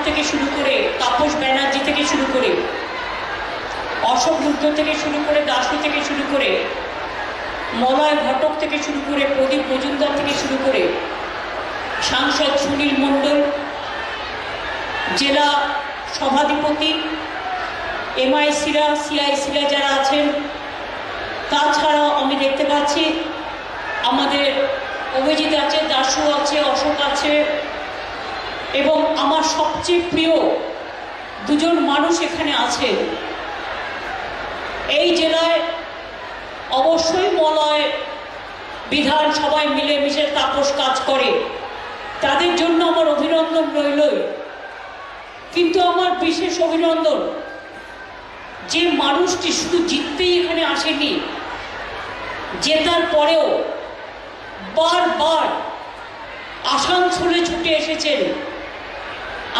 থেকে শুরু করে, তাপস ব্যানার্জি থেকে শুরু করে, অশোক রুদ্র থেকে শুরু করে, দাসু থেকে শুরু করে, মলয় ঘটক থেকে শুরু করে, প্রদীপ মজুমদার থেকে শুরু করে, সাংসদ সুনীল মণ্ডল, জেলা সভাধিপতি, এমআইসিরা, সিআইসিরা যারা আছেন, তাছাড়াও আমি দেখতে পাচ্ছি আমাদের অভিজিৎ আছে, দাসু আছে, অশোক আছে, এবং আমার সবচেয়ে প্রিয় দুজন মানুষ এখানে আছে। এই জেলায় অবশ্যই মলয় বিধানসভায় মিলেমিশে তাপস কাজ করে, তাদের জন্য আমার অভিনন্দন রইলই। কিন্তু আমার বিশেষ অভিনন্দন যে মানুষটি শুধু জিততেই এখানে আসেনি, জেতার পরেও বারবার আসানসোলে ছুটে এসেছেন,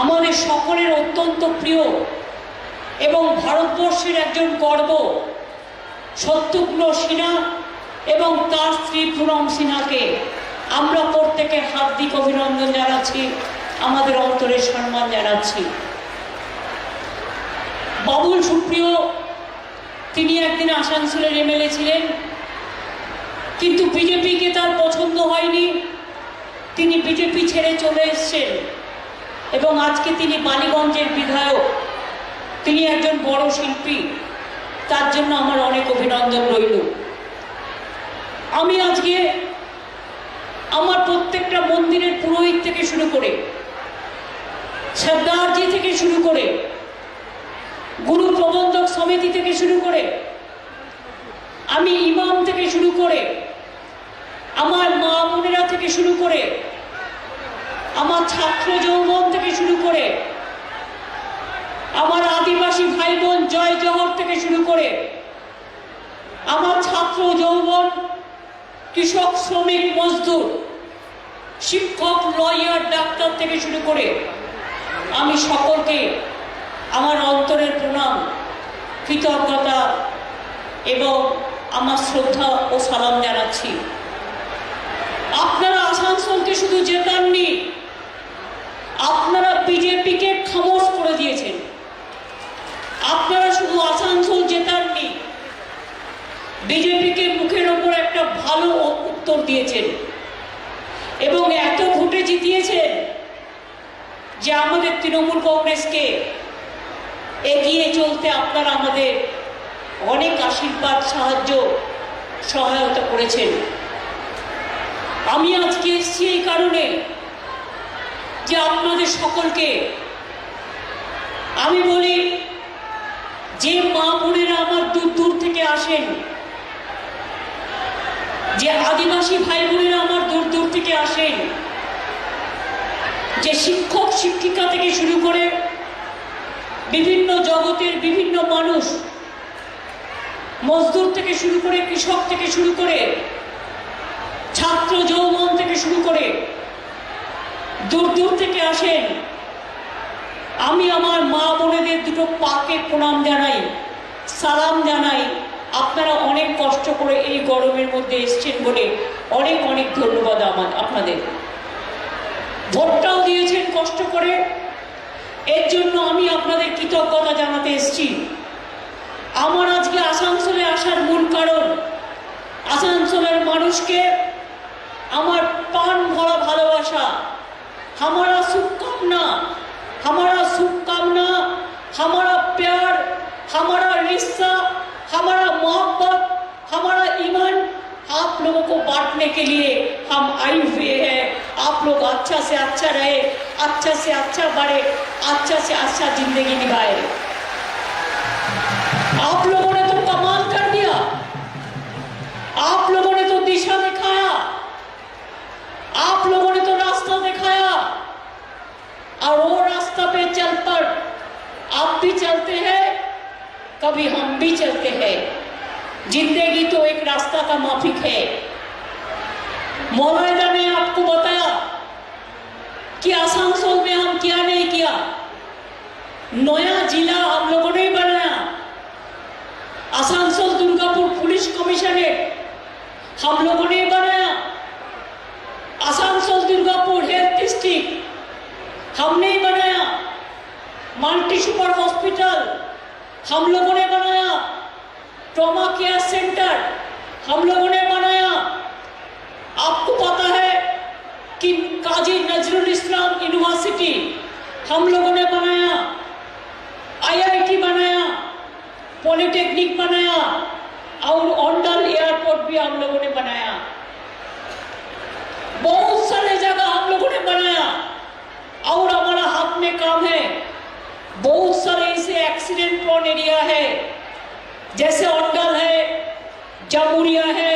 আমাদের সকলের অত্যন্ত প্রিয় এবং ভারতবর্ষের একজন গর্ব শত্রুঘ্ন সিনহা এবং তার স্ত্রী পুনম সিনহাকে আমরা প্রত্যেকে হার্দিক অভিনন্দন জানাচ্ছি, আমাদের অন্তরের সম্মান জানাচ্ছি। বাবুল সুপ্রিয় তিনি একদিন আসানসোলের এমএলএ ছিলেন, কিন্তু বিজেপিকে তার পছন্দ হয়নি, তিনি বিজেপি ছেড়ে চলে এসছেন এবং আজকে তিনি বালিগঞ্জের বিধায়ক। তিনি একজন বড় শিল্পী, তার জন্য আমার অনেক অভিনন্দন রইল। আমি আজকে আমার প্রত্যেকটা মন্দিরের পুরোহিত থেকে শুরু করে, সর্দারজি থেকে শুরু করে, গুরু প্রবন্ধক সমিতি থেকে শুরু করে, আমি ইমাম থেকে শুরু করে, আমার মা বোনেরা থেকে শুরু করে, আমার ছাত্র যৌবন থেকে শুরু করে, আমার আদিবাসী ভাই বোন জয় জহর থেকে শুরু করে, আমার ছাত্র যৌবন, কৃষক, শ্রমিক, মজদুর, শিক্ষক, লয়ার, ডাক্তার থেকে শুরু করে আমি সকলকে আমার অন্তরের প্রণাম, কৃতজ্ঞতা এবং আমার শ্রদ্ধা ও সালাম জানাচ্ছি। আপনারা আসানসোলকে শুধু জেতাননি, আপনারা বিজেপিকে খামোশ করে দিয়েছেন। আপনারা শুধু আসানসোল জেতাননি, বিজেপিকে মুখের ওপর একটা ভালো উত্তর দিয়েছেন এবং এত ভোটে জিতিয়েছেন যে আমাদের তৃণমূল কংগ্রেসকে এগিয়ে চলতে আপনারা আমাদের অনেক আশীর্বাদ, সাহায্য, সহায়তা করেছেন। আমি আজকে এসেছি এই কারণে যে আপনাদের সকলকে আমি বলি, যে মা বোনেরা আমার দূর দূর থেকে আসেন, যে আদিবাসী ভাই বোনেরা আমার দূর দূর থেকে আসেন, যে শিক্ষক শিক্ষিকা থেকে শুরু করে বিভিন্ন জগতের বিভিন্ন মানুষ, মজদুর থেকে শুরু করে, কৃষক থেকে শুরু করে, ছাত্র যৌবন থেকে শুরু করে দূর দূর থেকে আসেন, আমি আমার মা বোনেদের দুটো পাকে প্রণাম জানাই, সালাম জানাই। আপনারা অনেক কষ্ট করে এই গরমের মধ্যে এসছেন বলে অনেক অনেক ধন্যবাদ আপনাদের। ভোটটাও দিয়েছেন কষ্ট করে, এর জন্য আমি আপনাদের কৃতজ্ঞতা জানাতে এসেছি। আমার আজকে আসানসোলে আসার মূল কারণ, আসানসোলের মানুষকে আমার প্রাণ ভরা ভালোবাসা, हमारा शुभकामना, हमारा शुभकामना, हमारा प्यार, हमारा रिश्ता, हमारा मोहब्बत, हमारा ईमान आप लोगों को बांटने के लिए हम आए हुए हैं। आप लोग अच्छा से अच्छा रहे, अच्छा से अच्छा बढ़े, अच्छा से अच्छा जिंदगी निभाए। आप लोगों ने तो कमाल कर दिया, आप लोगों ने तो दिशा दिखाया, आप लोगों ने तो रास्ता दिखाया, और वो रास्ता पे चल पर आप भी चलते हैं, कभी हम भी चलते हैं। जिंदगी तो एक रास्ता का माफिक है। मौलाना ने आपको बताया कि आसानसोल में हम क्या नहीं किया, नया जिला हम लोगों ने बनाया। आसानसोल दुर्गापुर पुलिस कमिश्नरेट हम लोगों ने बनाया। आसानसोल दुर्गापुर हेल्थ डिस्ट्रिक्ट हमने बनाया। मल्टी सुपर हॉस्पिटल हम लोगों ने बनाया, ट्रॉमा केयर सेंटर हम लोगों ने बनाया। आपको पता है कि काजी नजरुल इस्लाम यूनिवर्सिटी हम लोगों ने बनाया, आईआईटी बनाया, पॉलिटेक्निक बनाया और ओंडाल एयरपोर्ट भी हम लोगों ने बनाया। बहुत सारे जगह हम लोगों ने बनाया और हमारा हाथ में काम है। बहुत सारे ऐसे एक्सीडेंट प्रोन एरिया है, जैसे ओंडाल है, जामुरिया है,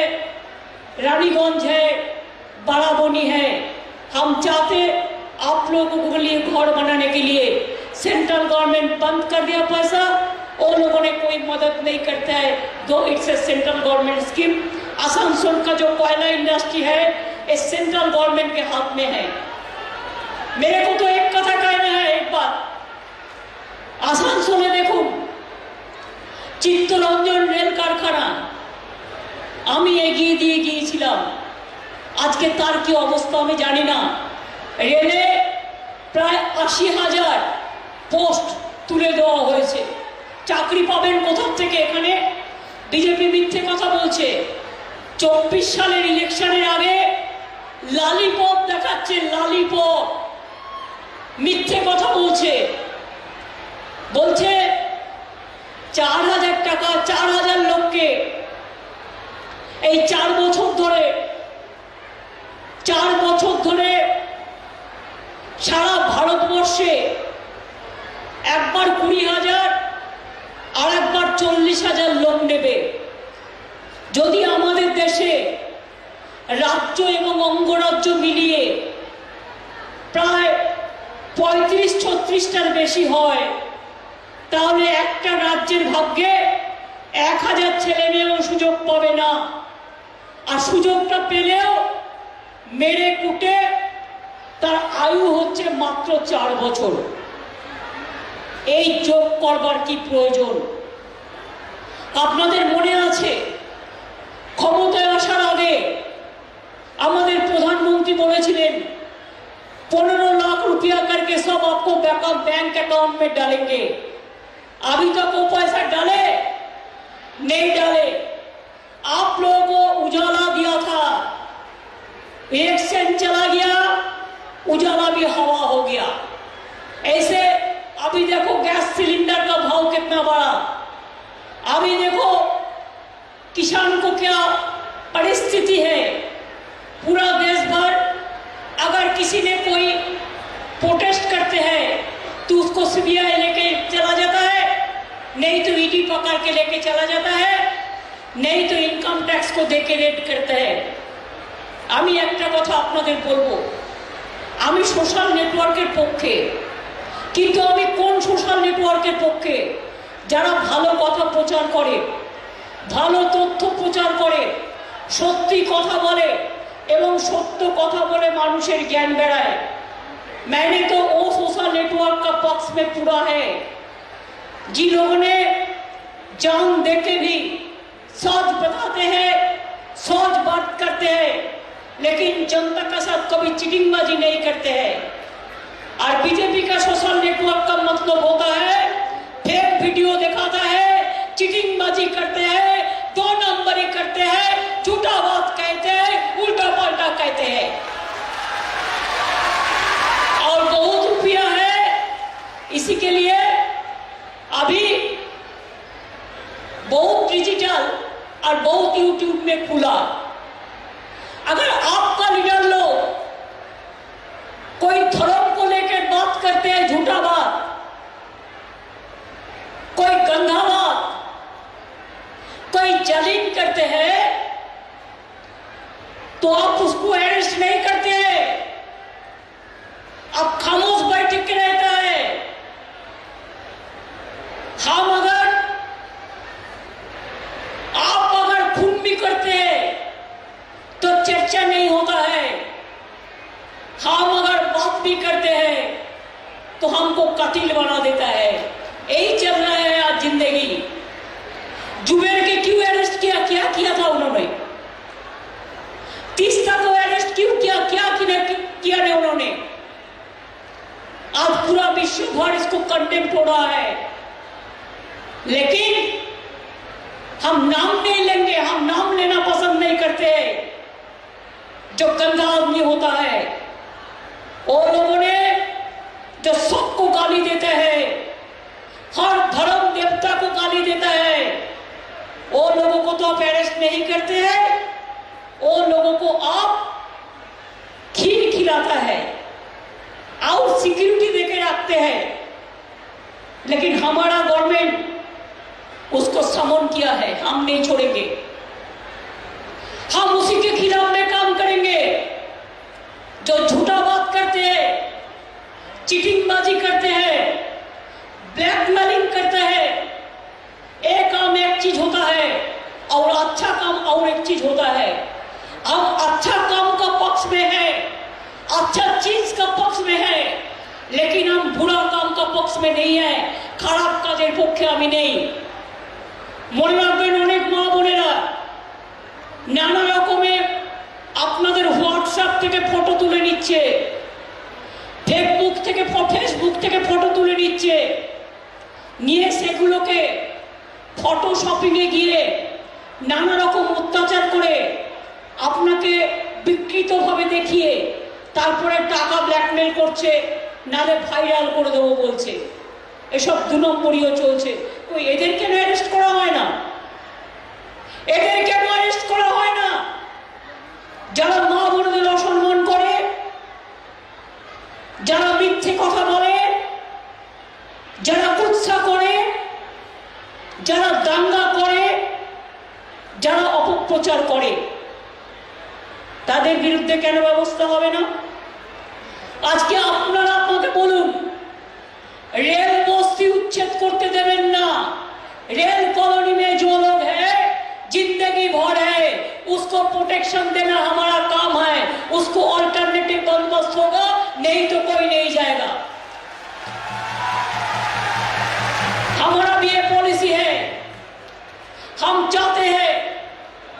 रानीगंज है, बाराबनी है। हम चाहते आप लोगों के लिए घर बनाने के लिए, सेंट्रल गवर्नमेंट बंद कर दिया पैसा, वो लोगों ने कोई मदद नहीं करता है, दो it's a central government scheme. Asansol का जो कोयला इंडस्ट्री है ये सेंट्रल गवर्नमेंट के हाथ में है। मेरे को तो एक कथा कहना है, एक बात आसानसोले देखो চিত্তরঞ্জন রেল কারখানা আমি এগিয়ে দিয়ে গিয়েছিলাম, আজকে তার কি অবস্থা আমি জানি না। রেলে প্রায় 80,000 পোস্ট তুলে দেওয়া হয়েছে। চাকরি পাবেন কোথা থেকে? এখানে বিজেপি মিথ্যে কথা বলছে। 24 সালের ইলেকশনের আগে লালিপপ দেখাচ্ছে, লালিপপ মিথ্যে কথা বলছে। বলছে 4,000 টাকা 4,000 লোককে এই 4 বছর ধরে সারা ভারতবর্ষে একবার 20,000 আর একবার 40,000 লোক নেবে। যদি আমাদের দেশে রাজ্য এবং অঙ্গরাজ্য মিলিয়ে প্রায় 35-36টার বেশি হয়, তাহলে একটা রাজ্যের ভাগ্যে 1,000 ছেলে মেয়েও সুযোগ পাবে না। আর সুযোগটা পেলেও মেরে কুটে তার আয়ু হচ্ছে মাত্র 4 বছর। এই যোগ করবার কি প্রয়োজন? আপনাদের মনে আছে ক্ষমতায় আসার আগে আমাদের প্রধানমন্ত্রী বলেছিলেন 15 लाख रुपया करके सब आपको बैंक अकाउंट में डालेंगे। अभी तक वो पैसा डाले नहीं डाले। आप लोगों को उजाला दिया था, एक सेंट चला गया, उजाला भी हवा हो गया। ऐसे अभी देखो गैस सिलेंडर का भाव कितना बढ़ा। अभी देखो किसान को क्या परिस्थिति है। पूरा देश भर अगर किसी ने कोई प्रोटेस्ट करते हैं तो उसको सीबीआई लेके चला जाता है, नहीं तो ईडी पकड़ के लेके चला जाता है, नहीं तो इनकम टैक्स को देके रेड करता है। আমি একটা কথা আপনাদের বলবো, আমি সোশ্যাল নেটওয়ার্কের পক্ষে, কিন্তু আমি কোন সোশ্যাল নেটওয়ার্কের পক্ষে? যারা ভালো কথা প্রচার করে, ভালো তথ্য প্রচার করে, সত্যি কথা বলে এবং সত্য কথা বলে মানুষের জ্ঞান বেড়ায়। मैंने तो वो सोशल नेटवर्क का पक्ष में पूरा है जिन लोगों ने जान देके भी सच बताते हैं, सच बात करते हैं, लेकिन जनता का साथ कभी चीटिंगबाजी नहीं करते हैं। और बीजेपी का सोशल नेटवर्क का मतलब होता है फेक वीडियो दिखाता है, चीटिंगबाजी करते हैं, 2 नंबरी करते हैं, झूठा बात कहते हैं, उल्टा पलटा कहते हैं और बहुत रुपया है। इसी के लिए अभी बहुत डिजिटल और बहुत यूट्यूब में खुला। अगर आपका लीडर लोग कोई धर्म को लेकर बात करते हैं, झूठा बात, कोई गंदा बात, कोई जलील करते हैं, तो आप उसको अरेस्ट नहीं करते हैं, आप खामोश बैठ के रहता है। हम अगर आप अगर खून भी करते हैं तो चर्चा नहीं होता है, हम अगर बात भी करते हैं तो हमको कतिल बना देता है। यही चल रहा है आज जिंदगी। जुबेर के क्यों अरेस्ट किया? क्या किया था उन्होंने? 30 को अरेस्ट क्यों किया? क्या किया ने उन्होंने? आज पूरा विश्व भर इसको कंडेम हो रहा है, लेकिन हम नाम नहीं लेंगे, हम नाम लेना पसंद नहीं करते। जो गंदा आदमी होता है, वो लोगों ने जो सबको गाली देते हैं, हर धर्म देवता को गाली देता है, वो लोगों को तो आप अरेस्ट नहीं करते हैं, वो लोगों को आप खीर खिलाता है और सिक्योरिटी देके रखते हैं। लेकिन हमारा गवर्नमेंट उसको समन किया है, हम नहीं छोड़ेंगे, हम उसी के खिलाफ में काम करेंगे जो झूठा बात करते हैं, चीटिंगबाजी करते हैं, ब्लैकमेलिंग करते हैं। एक काम एक चीज होता है और अच्छा काम और एक चीज होता है। हम अच्छा काम का पक्ष में है, अच्छा चीज का पक्ष में है, लेकिन हम बुरा काम का पक्ष में नहीं है, খারাপ কাজের পক্ষে আমি নেই। মনে রাখবেন, অনেক মা বোনেরা নানা রকমের আপনাদের হোয়াটসঅ্যাপ থেকে ফটো তুলে নিচ্ছে, ফেসবুক থেকে ফটো তুলে নিচ্ছে, নিয়ে সেগুলোকে ফটোশপিংয়ে গিয়ে নানা রকম অত্যাচার করে আপনাকে বিকৃতভাবে দেখিয়ে তারপরে টাকা ব্ল্যাকমেল করছে, নালে ভাইরাল করে দেবো বলছে। এসব 2 নম্বরীও চলছে। ওই এদের কেন অ্যারেস্ট করা হয় না? এদের কেন অ্যারেস্ট করা হয় না? যারা মা বোনদের অসম্মান করে, যারা মিথ্যে কথা বলে, যারা কুৎসা করে, যারা দাঙ্গা করে, যারা অপপ্রচার করে, তাদের বিরুদ্ধে কেন ব্যবস্থা হবে না? আজকে আপনারা আপনাকে বলুন, रेल बस्ती उच्छेद करते देवें ना। रेल कॉलोनी में जो लोग हैं जिंदगी भर है, उसको प्रोटेक्शन देना हमारा काम है, उसको अल्टरनेटिव बंदोबस्त होगा, नहीं तो कोई नहीं जाएगा। हमारा भी ये पॉलिसी है, हम चाहते हैं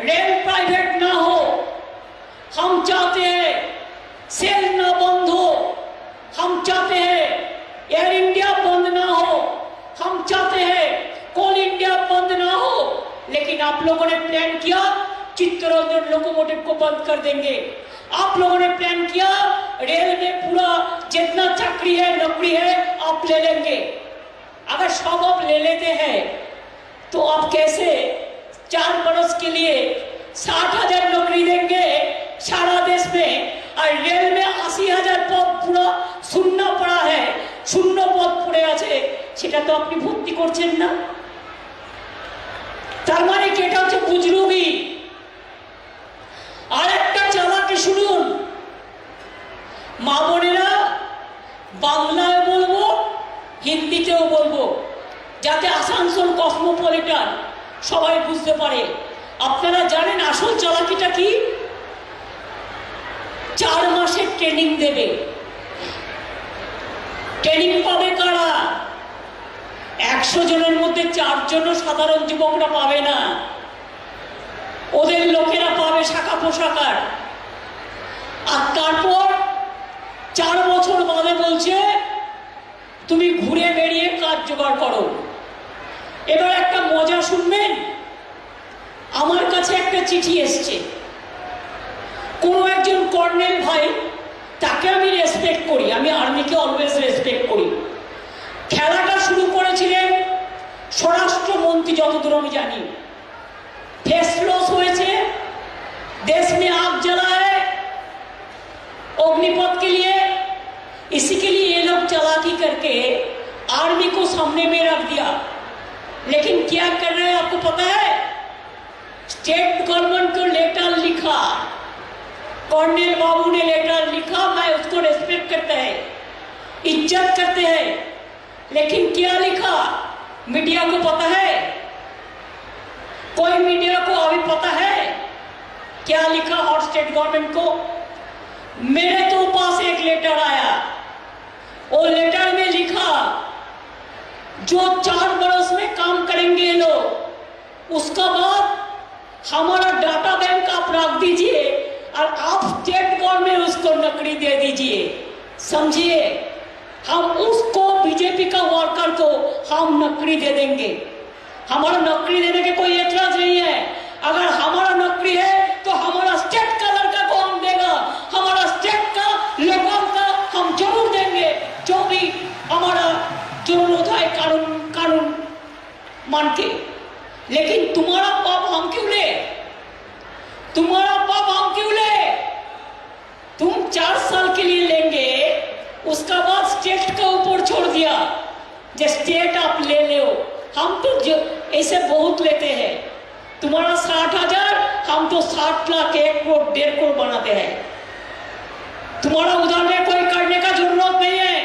रेल प्राइवेट ना हो, हम चाहते हैं सेल ना बंद हो, हम चाहते हैं एयर इंडिया बंद ना हो, हम चाहते हैं कोल इंडिया बंद ना हो। लेकिन आप लोगों ने प्लान किया चित्तरंजन लोकोमोटिव को बंद कर देंगे। आप लोगों ने प्लान किया रेल में पूरा जितना चाकरी है, नौकरी है, आप ले लेंगे। अगर सब आप ले लेते हैं तो आप कैसे 4 बरस के लिए 60,000 नौकरी देंगे सारा देश में, और रेल में 80,000 पद पूरा शून्य पड़ा है, শূন্য পদ পড়ে আছে, সেটা তো আপনি ভর্তি করছেন না। তার মানে কি এটা হচ্ছে বুজরুগি? আর একটা চালাকি শুনুন, মা বোনেরা, বাংলায় বলবো, হিন্দিতেও বলবো, যাতে আসানসোল কসমোপলিটন সবাই বুঝতে পারে। আপনারা জানেন আসল চালাকিটা কি? 4 মাসের ট্রেনিং দেবে। ট্রেনিং পাবে কারা? 100 জনের মধ্যে 4 জনও সাধারণ যুবকরা পাবে না, ওদের লোকেরা পাবে শাখা পোশাকার। আর তারপর 4 বছর বাদে বলছে তুমি ঘুরে বেরিয়ে কাজ জোগাড় করো। এবার একটা মজা শুনবেন, আমার কাছে একটা চিঠি এসছে, কোনো একজন কর্নেল ভাই, তাকে আমি রেসপেক্ট করি, আমি আর্মিকে অলওয়েজ রেসপেক্ট করি। খেলাটা শুরু করেছিলেন স্বরাষ্ট্রমন্ত্রী, যতদূর আমি জানি। फेस लॉस हुए थे, देश में आग जला है अग्निपथ के लिए, इसी के लिए ये लोग चालाकी करके आर्मी को सामने में रख दिया। लेकिन क्या कर रहे हैं आपको पता है? स्टेट गवर्नमेंट को लेटर लिखा, कर्नल बाबू ने लेटर लिखा, मैं उसको रेस्पेक्ट करते हैं, इज्जत करते हैं, लेकिन क्या लिखा मीडिया को पता है? कोई मीडिया को अभी पता है क्या लिखा? और स्टेट गवर्नमेंट को मेरे तो पास एक लेटर आया, वो लेटर में लिखा जो 4 बरस में काम करेंगे ये लोग, उसका बाद हमारा डाटा बैंक आप रख दीजिए और आप स्टेट गवर्नमेंट उसको नौकरी दे दीजिए। समझिए, हम उसको बीजेपी का वर्कर को हम नौकरी दे देंगे। हमारा नौकरी देने के कोई एतराज नहीं है। अगर हमारा नौकरी है तो हमारा स्टेट का लड़का को हम देगा, हमारा स्टेट का लोकल का हम जरूर देंगे, जो भी हमारा जरूरत है कानून मान के। लेकिन तुम्हारा पाप हम क्यों ले? तुम्हारा पाप हम क्यों ले? तुम 4 साल के लिए लेंगे, उसका बाद स्टेट के ऊपर छोड़ दिया, जो स्टेट आप ले लो। हम तो ऐसे बहुत लेते हैं। तुम्हारा 60,000, हम तो 60 लाख, 1 करोड़ 1.5 करोड़ बनाते हैं। तुम्हारा उधर में कोई करने का जरूरत नहीं है।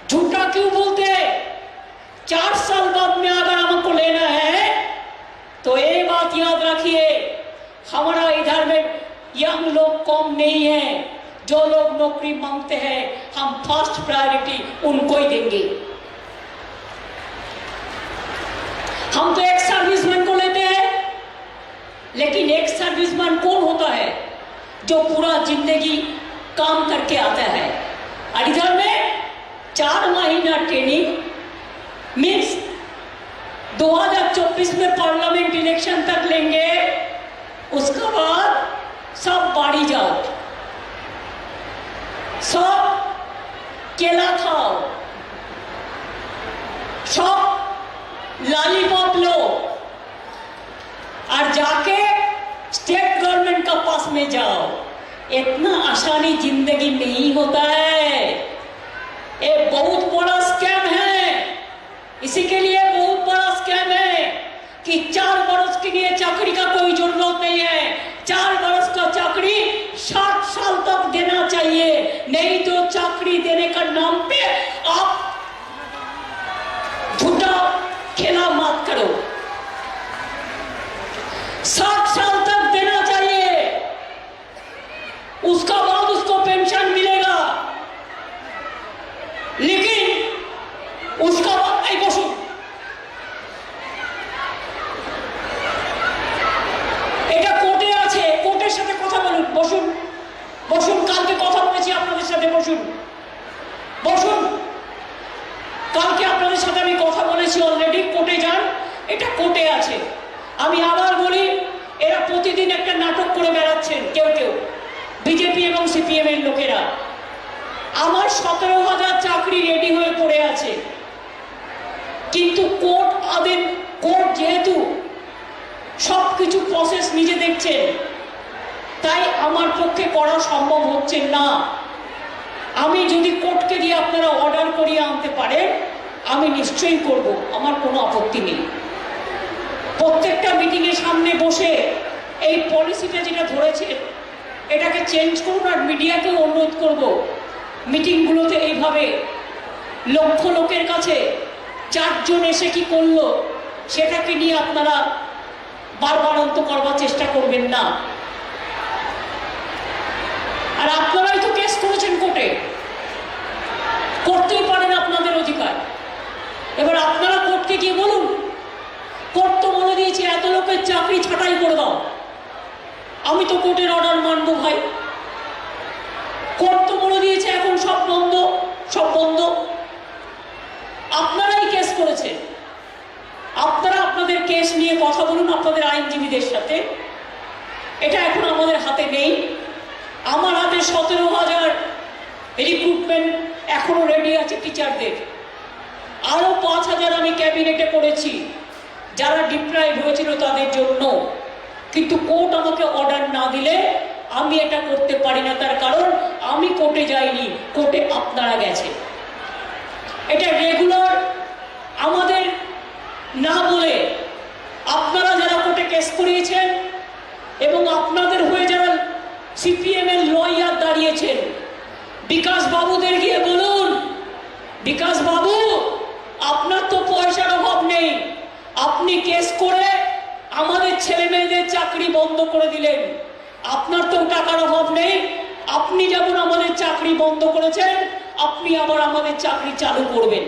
झूठा क्यों बोलते हैं? 4 साल बाद में अगर हमको लेना है तो ये बात याद रखिए, हमारा इधर में यंग लोग कम नहीं है। जो लोग नौकरी मांगते हैं हम फर्स्ट प्रायोरिटी उनको ही देंगे। हम तो एक सर्विसमैन को लेते हैं, लेकिन एक सर्विसमैन कौन होता है? जो पूरा जिंदगी काम करके आता है। और इधर में 4 महीना ट्रेनिंग मीन्स 2024 में पार्लियामेंट इलेक्शन तक लेंगे, उसके बाद सब बाड़ी जाओ, सब केला खाओ, सब लॉलीपॉप लो और जाके स्टेट गवर्नमेंट का पास में जाओ। इतना आसानी जिंदगी नहीं होता है। ये बहुत बड़ा स्कैम है। इसी के लिए बहुत बड़ा स्कैम है कि 4 बरस के लिए चाकरी का कोई जरूरत नहीं है। 4 बरस का चाकरी 60 साल तक देना चाहिए, नहीं तो चाकरी देने का नाम पे आप झूठा खेला मत करो। 60 साल तक देना चाहिए, उसका बाद उसको पेंशन मिलेगा। लेकिन उसका बाद नहीं बसो, এটা কোর্টে আছে, কোর্টের সাথে কথা বলুন। বসুন বসুন, কালকে কথা বলেছি আপনাদের সাথে। বসুন বসুন, কালকে আপনাদের সাথে আমি কথা বলেছি অলরেডি। কোর্টে যান, এটা কোর্টে আছে। আমি আবার বলি, এরা প্রতিদিন একটা নাটক করে বেড়াচ্ছেন কেউ কেউ, বিজেপি এবং সিপিএম এর লোকেরা। আমার 17,000 চাকরি রেডি হয়ে পড়ে আছে, কিন্তু কোর্ট যেহেতু সবকিছু প্রসেস নিজে দেখছেন, তাই আমার পক্ষে করা সম্ভব হচ্ছে না। আমি যদি কোর্টকে দিয়ে আপনারা অর্ডার করিয়ে আনতে পারেন, আমি নিশ্চয়ই করব, আমার কোনো আপত্তি নেই। প্রত্যেকটা মিটিংয়ের সামনে বসে এই পলিসিটা যেটা ধরেছে এটাকে চেঞ্জ করুন। আর মিডিয়াকেও অনুরোধ করব, মিটিংগুলোতে এইভাবে লক্ষ লোকের কাছে 4 জন এসে কি করলো সেটাকে নিয়ে আপনারা বারবারন্ত করবার চেষ্টা করবেন না। আর আপনারাই তো কেস করেছেন কোর্টে, করতেই পারেন, আপনাদের অধিকার। এবার আপনারা কোর্টকে গিয়ে বলুন, কোর্ট তো বলে দিয়েছে এত লোকের চাকরি ছাঁটাই করে দাও। আমি তো কোর্টের অর্ডার মানবো ভাই। কোর্ট তো বলে দিয়েছে এখন সব বন্ধ, সব বন্ধ। আপনারাই কেস করেছেন, আপনারা আপনাদের কেস নিয়ে কথা বলুন আপনাদের আইনজীবীদের সাথে। এটা এখন আমাদের হাতে নেই। আমার হাতে 17,000 রিক্রুটমেন্ট এখনো রেডি আছে টিচারদের। আরো 5,000 আমি ক্যাবিনেটে করেছি যারা ডিপ্রাইভ হয়েছিল তাদের জন্য। কিন্তু কোর্ট আমাকে অর্ডার না দিলে আমি এটা করতে পারি না। তার কারণ আমি কোর্টে যাইনি, কোর্টে আপনারা গেছে। এটা রেগুলার আমাদের না বলে আপনারা যারা কোর্টে কেস করিয়েছেন এবং আপনাদের হয়ে যারা সিপিএম এর লয়ার দাঁড়িয়েছেন, বিকাশ বাবুদের গিয়ে বলুন, বিকাশ বাবু আপনার তো পয়সার অভাব নেই, আপনি কেস করে আমাদের ছেলে মেয়েদের চাকরি বন্ধ করে দিলেন। আপনার তো টাকার অভাব নেই, আপনি যেমন আমাদের চাকরি বন্ধ করেছেন আপনি আবার আমাদের চাকরি চালু করবেন।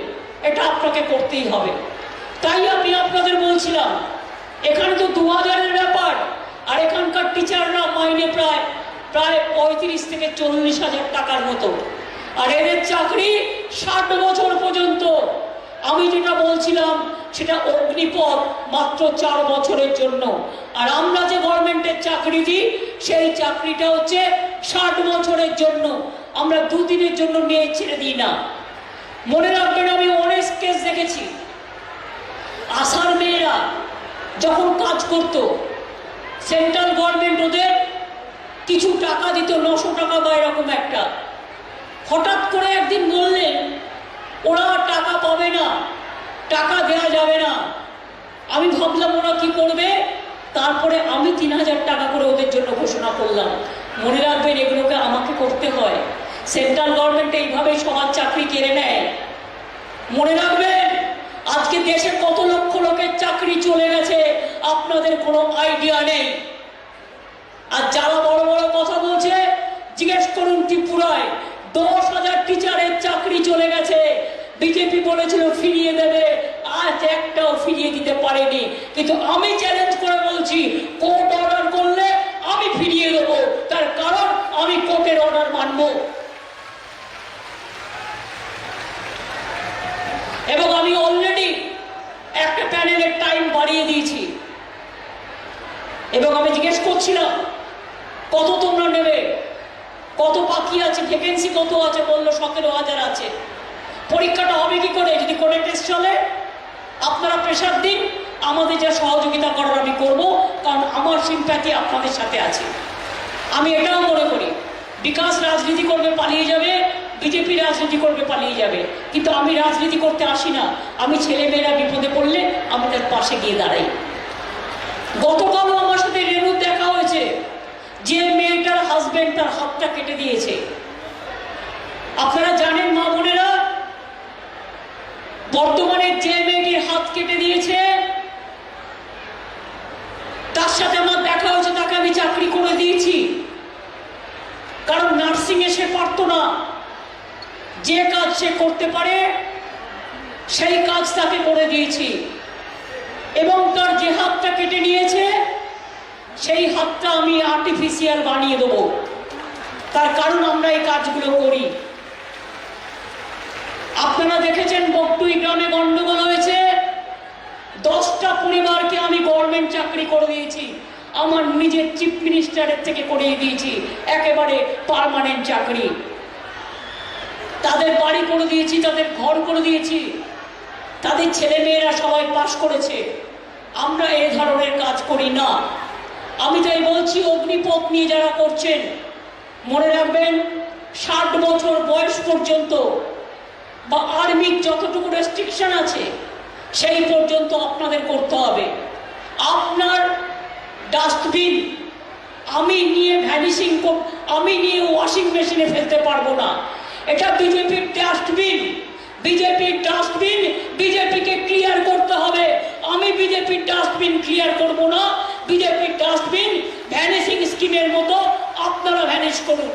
এটা আপনাকে করতেই হবে। তাই আমি আপনাদের বলছিলাম, এখানে তো 2000-এর ব্যাপার, আর এখানকার টিচাররা মাইনে প্রায় 35 থেকে 40,000 টাকার মতো। আর এদের চাকরি 60 বছর পর্যন্ত। আমি যেটা বলছিলাম সেটা অগ্নিপথ মাত্র 4 বছরের জন্য, আর আমরা যে গভর্নমেন্টের চাকরি দিই সেই চাকরিটা হচ্ছে 60 বছরের জন্য। আমরা 2 দিনের জন্য নিয়ে ছেড়ে দিই না। মনে রাখবেন, আমি অনেক কেস দেখেছি। আশার মেয়েরা যখন কাজ করত, সেন্ট্রাল গভর্নমেন্ট ওদের কিছু টাকা দিত, 900 টাকা বা এরকম একটা। হঠাৎ করে একদিন বললেন ওরা টাকা পাবে না, টাকা দেওয়া যাবে না। আমি ভাবলাম ওরা কি করবে, তারপরে আমি 3000 টাকা করে ওদের জন্য ঘোষণা করলাম। মনে রাখবেন, এগুলোকে আমাকে করতে হয়। সেন্ট্রাল গভর্নমেন্ট এইভাবেই সবার চাকরি কেড়ে নেয়। মনে রাখবেন, আজকে দেশে কত লক্ষ লোকের চাকরি চলে গেছে আপনাদের কোনো আইডিয়া নেই। আর যারা বড় বড় কথা বলছে, জিজ্ঞেস করুন ত্রিপুরায় 10,000 টিচারের চাকরি চলে গেছে। বিজেপি বলেছিল ফিরিয়ে দেবে, আজ একটাও ফিরিয়ে দিতে পারেনি। কিন্তু আমি চ্যালেঞ্জ করে বলছি, কোর্ট অর্ডার করলে আমি ফিরিয়ে দেবো। তার কারণ আমি কোর্টের অর্ডার মানব। এবং আমি অলরেডি একটা প্যানেলের টাইম বাড়িয়ে দিয়েছি। এবং আমি জিজ্ঞেস করছিলাম কত তোমরা নেবে, কত বাকি আছে, ভ্যাকেন্সি কত আছে, বললো 17,000 আছে। পরীক্ষাটা হবে কি করে? যদি কোর্টে টেস্ট চলে, আপনারা প্রেশার দিন, আমাদের যা সহযোগিতা করার আমি করব, কারণ আমার সিম্প্যাথি আপনাদের সাথে আছে। আমি এটাও মনে করি বিকাশ রাজনীতি করবে পালিয়ে যাবে, বিজেপি রাজনীতি করবে পালিয়ে যাবে, কিন্তু আমি রাজনীতি করতে আসি না। আমি ছেলেমেয়েরা বিপদে পড়লে আমি তার পাশে গিয়ে দাঁড়াই। গতকালও আমার সাথে রেণুর দেখা হয়েছে, যে মেয়েটার হাজবেন্ড তার হাতটা কেটে দিয়েছে। আপনারা জানেন মা বোনেরা, বর্তমানে যে মেয়েটির হাত কেটে দিয়েছে তার সাথে আমার দেখা হয়েছে, তাকে আমি চাকরি করে দিয়েছি। কারণ নার্সিং এ সে পারত না, যে কাজ সে করতে পারে সেই কাজ তাকে করে দিয়েছি। এবং তার যে হাতটা কেটে নিয়েছে সেই হাতটা আমি আর্টিফিশিয়াল বানিয়ে দেবো। তার কারণ আমরা এই কাজগুলো করি। আপনারা দেখেছেন বকটুই গ্রামে গন্ডগোল হয়েছে, 10টা পরিবারকে আমি গভর্নমেন্ট চাকরি করে দিয়েছি। আমার নিজের চিফ মিনিস্টারের থেকে করিয়ে দিয়েছি একেবারে পার্মানেন্ট চাকরি। তাদের বাড়ি করে দিয়েছি, তাদের ঘর করে দিয়েছি, তাদের ছেলে মেয়েরা সবাই পাশ করেছে। আমরা এই ধরনের কাজ করি না। আমি তাই বলছি, অগ্নিপথ নিয়ে যারা করছেন, মনে রাখবেন 60 বছর বয়স পর্যন্ত বা আর্মির যতটুকু রেস্ট্রিকশন আছে সেই পর্যন্ত আপনাদের করতে হবে। আপনার ডাস্টবিন আমি নিয়ে আমি নিয়ে ওয়াশিং মেশিনে ফেলতে পারবো না। এটা বিজেপির ডাস্টবিন, বিজেপিকে ক্লিয়ার করতে হবে। আমি বিজেপির ডাস্টবিন ক্লিয়ার করব না। বিজেপির ডাস্টবিন ভ্যানিশিং স্কিমের মতো আপনারা ভ্যানিশ করুন।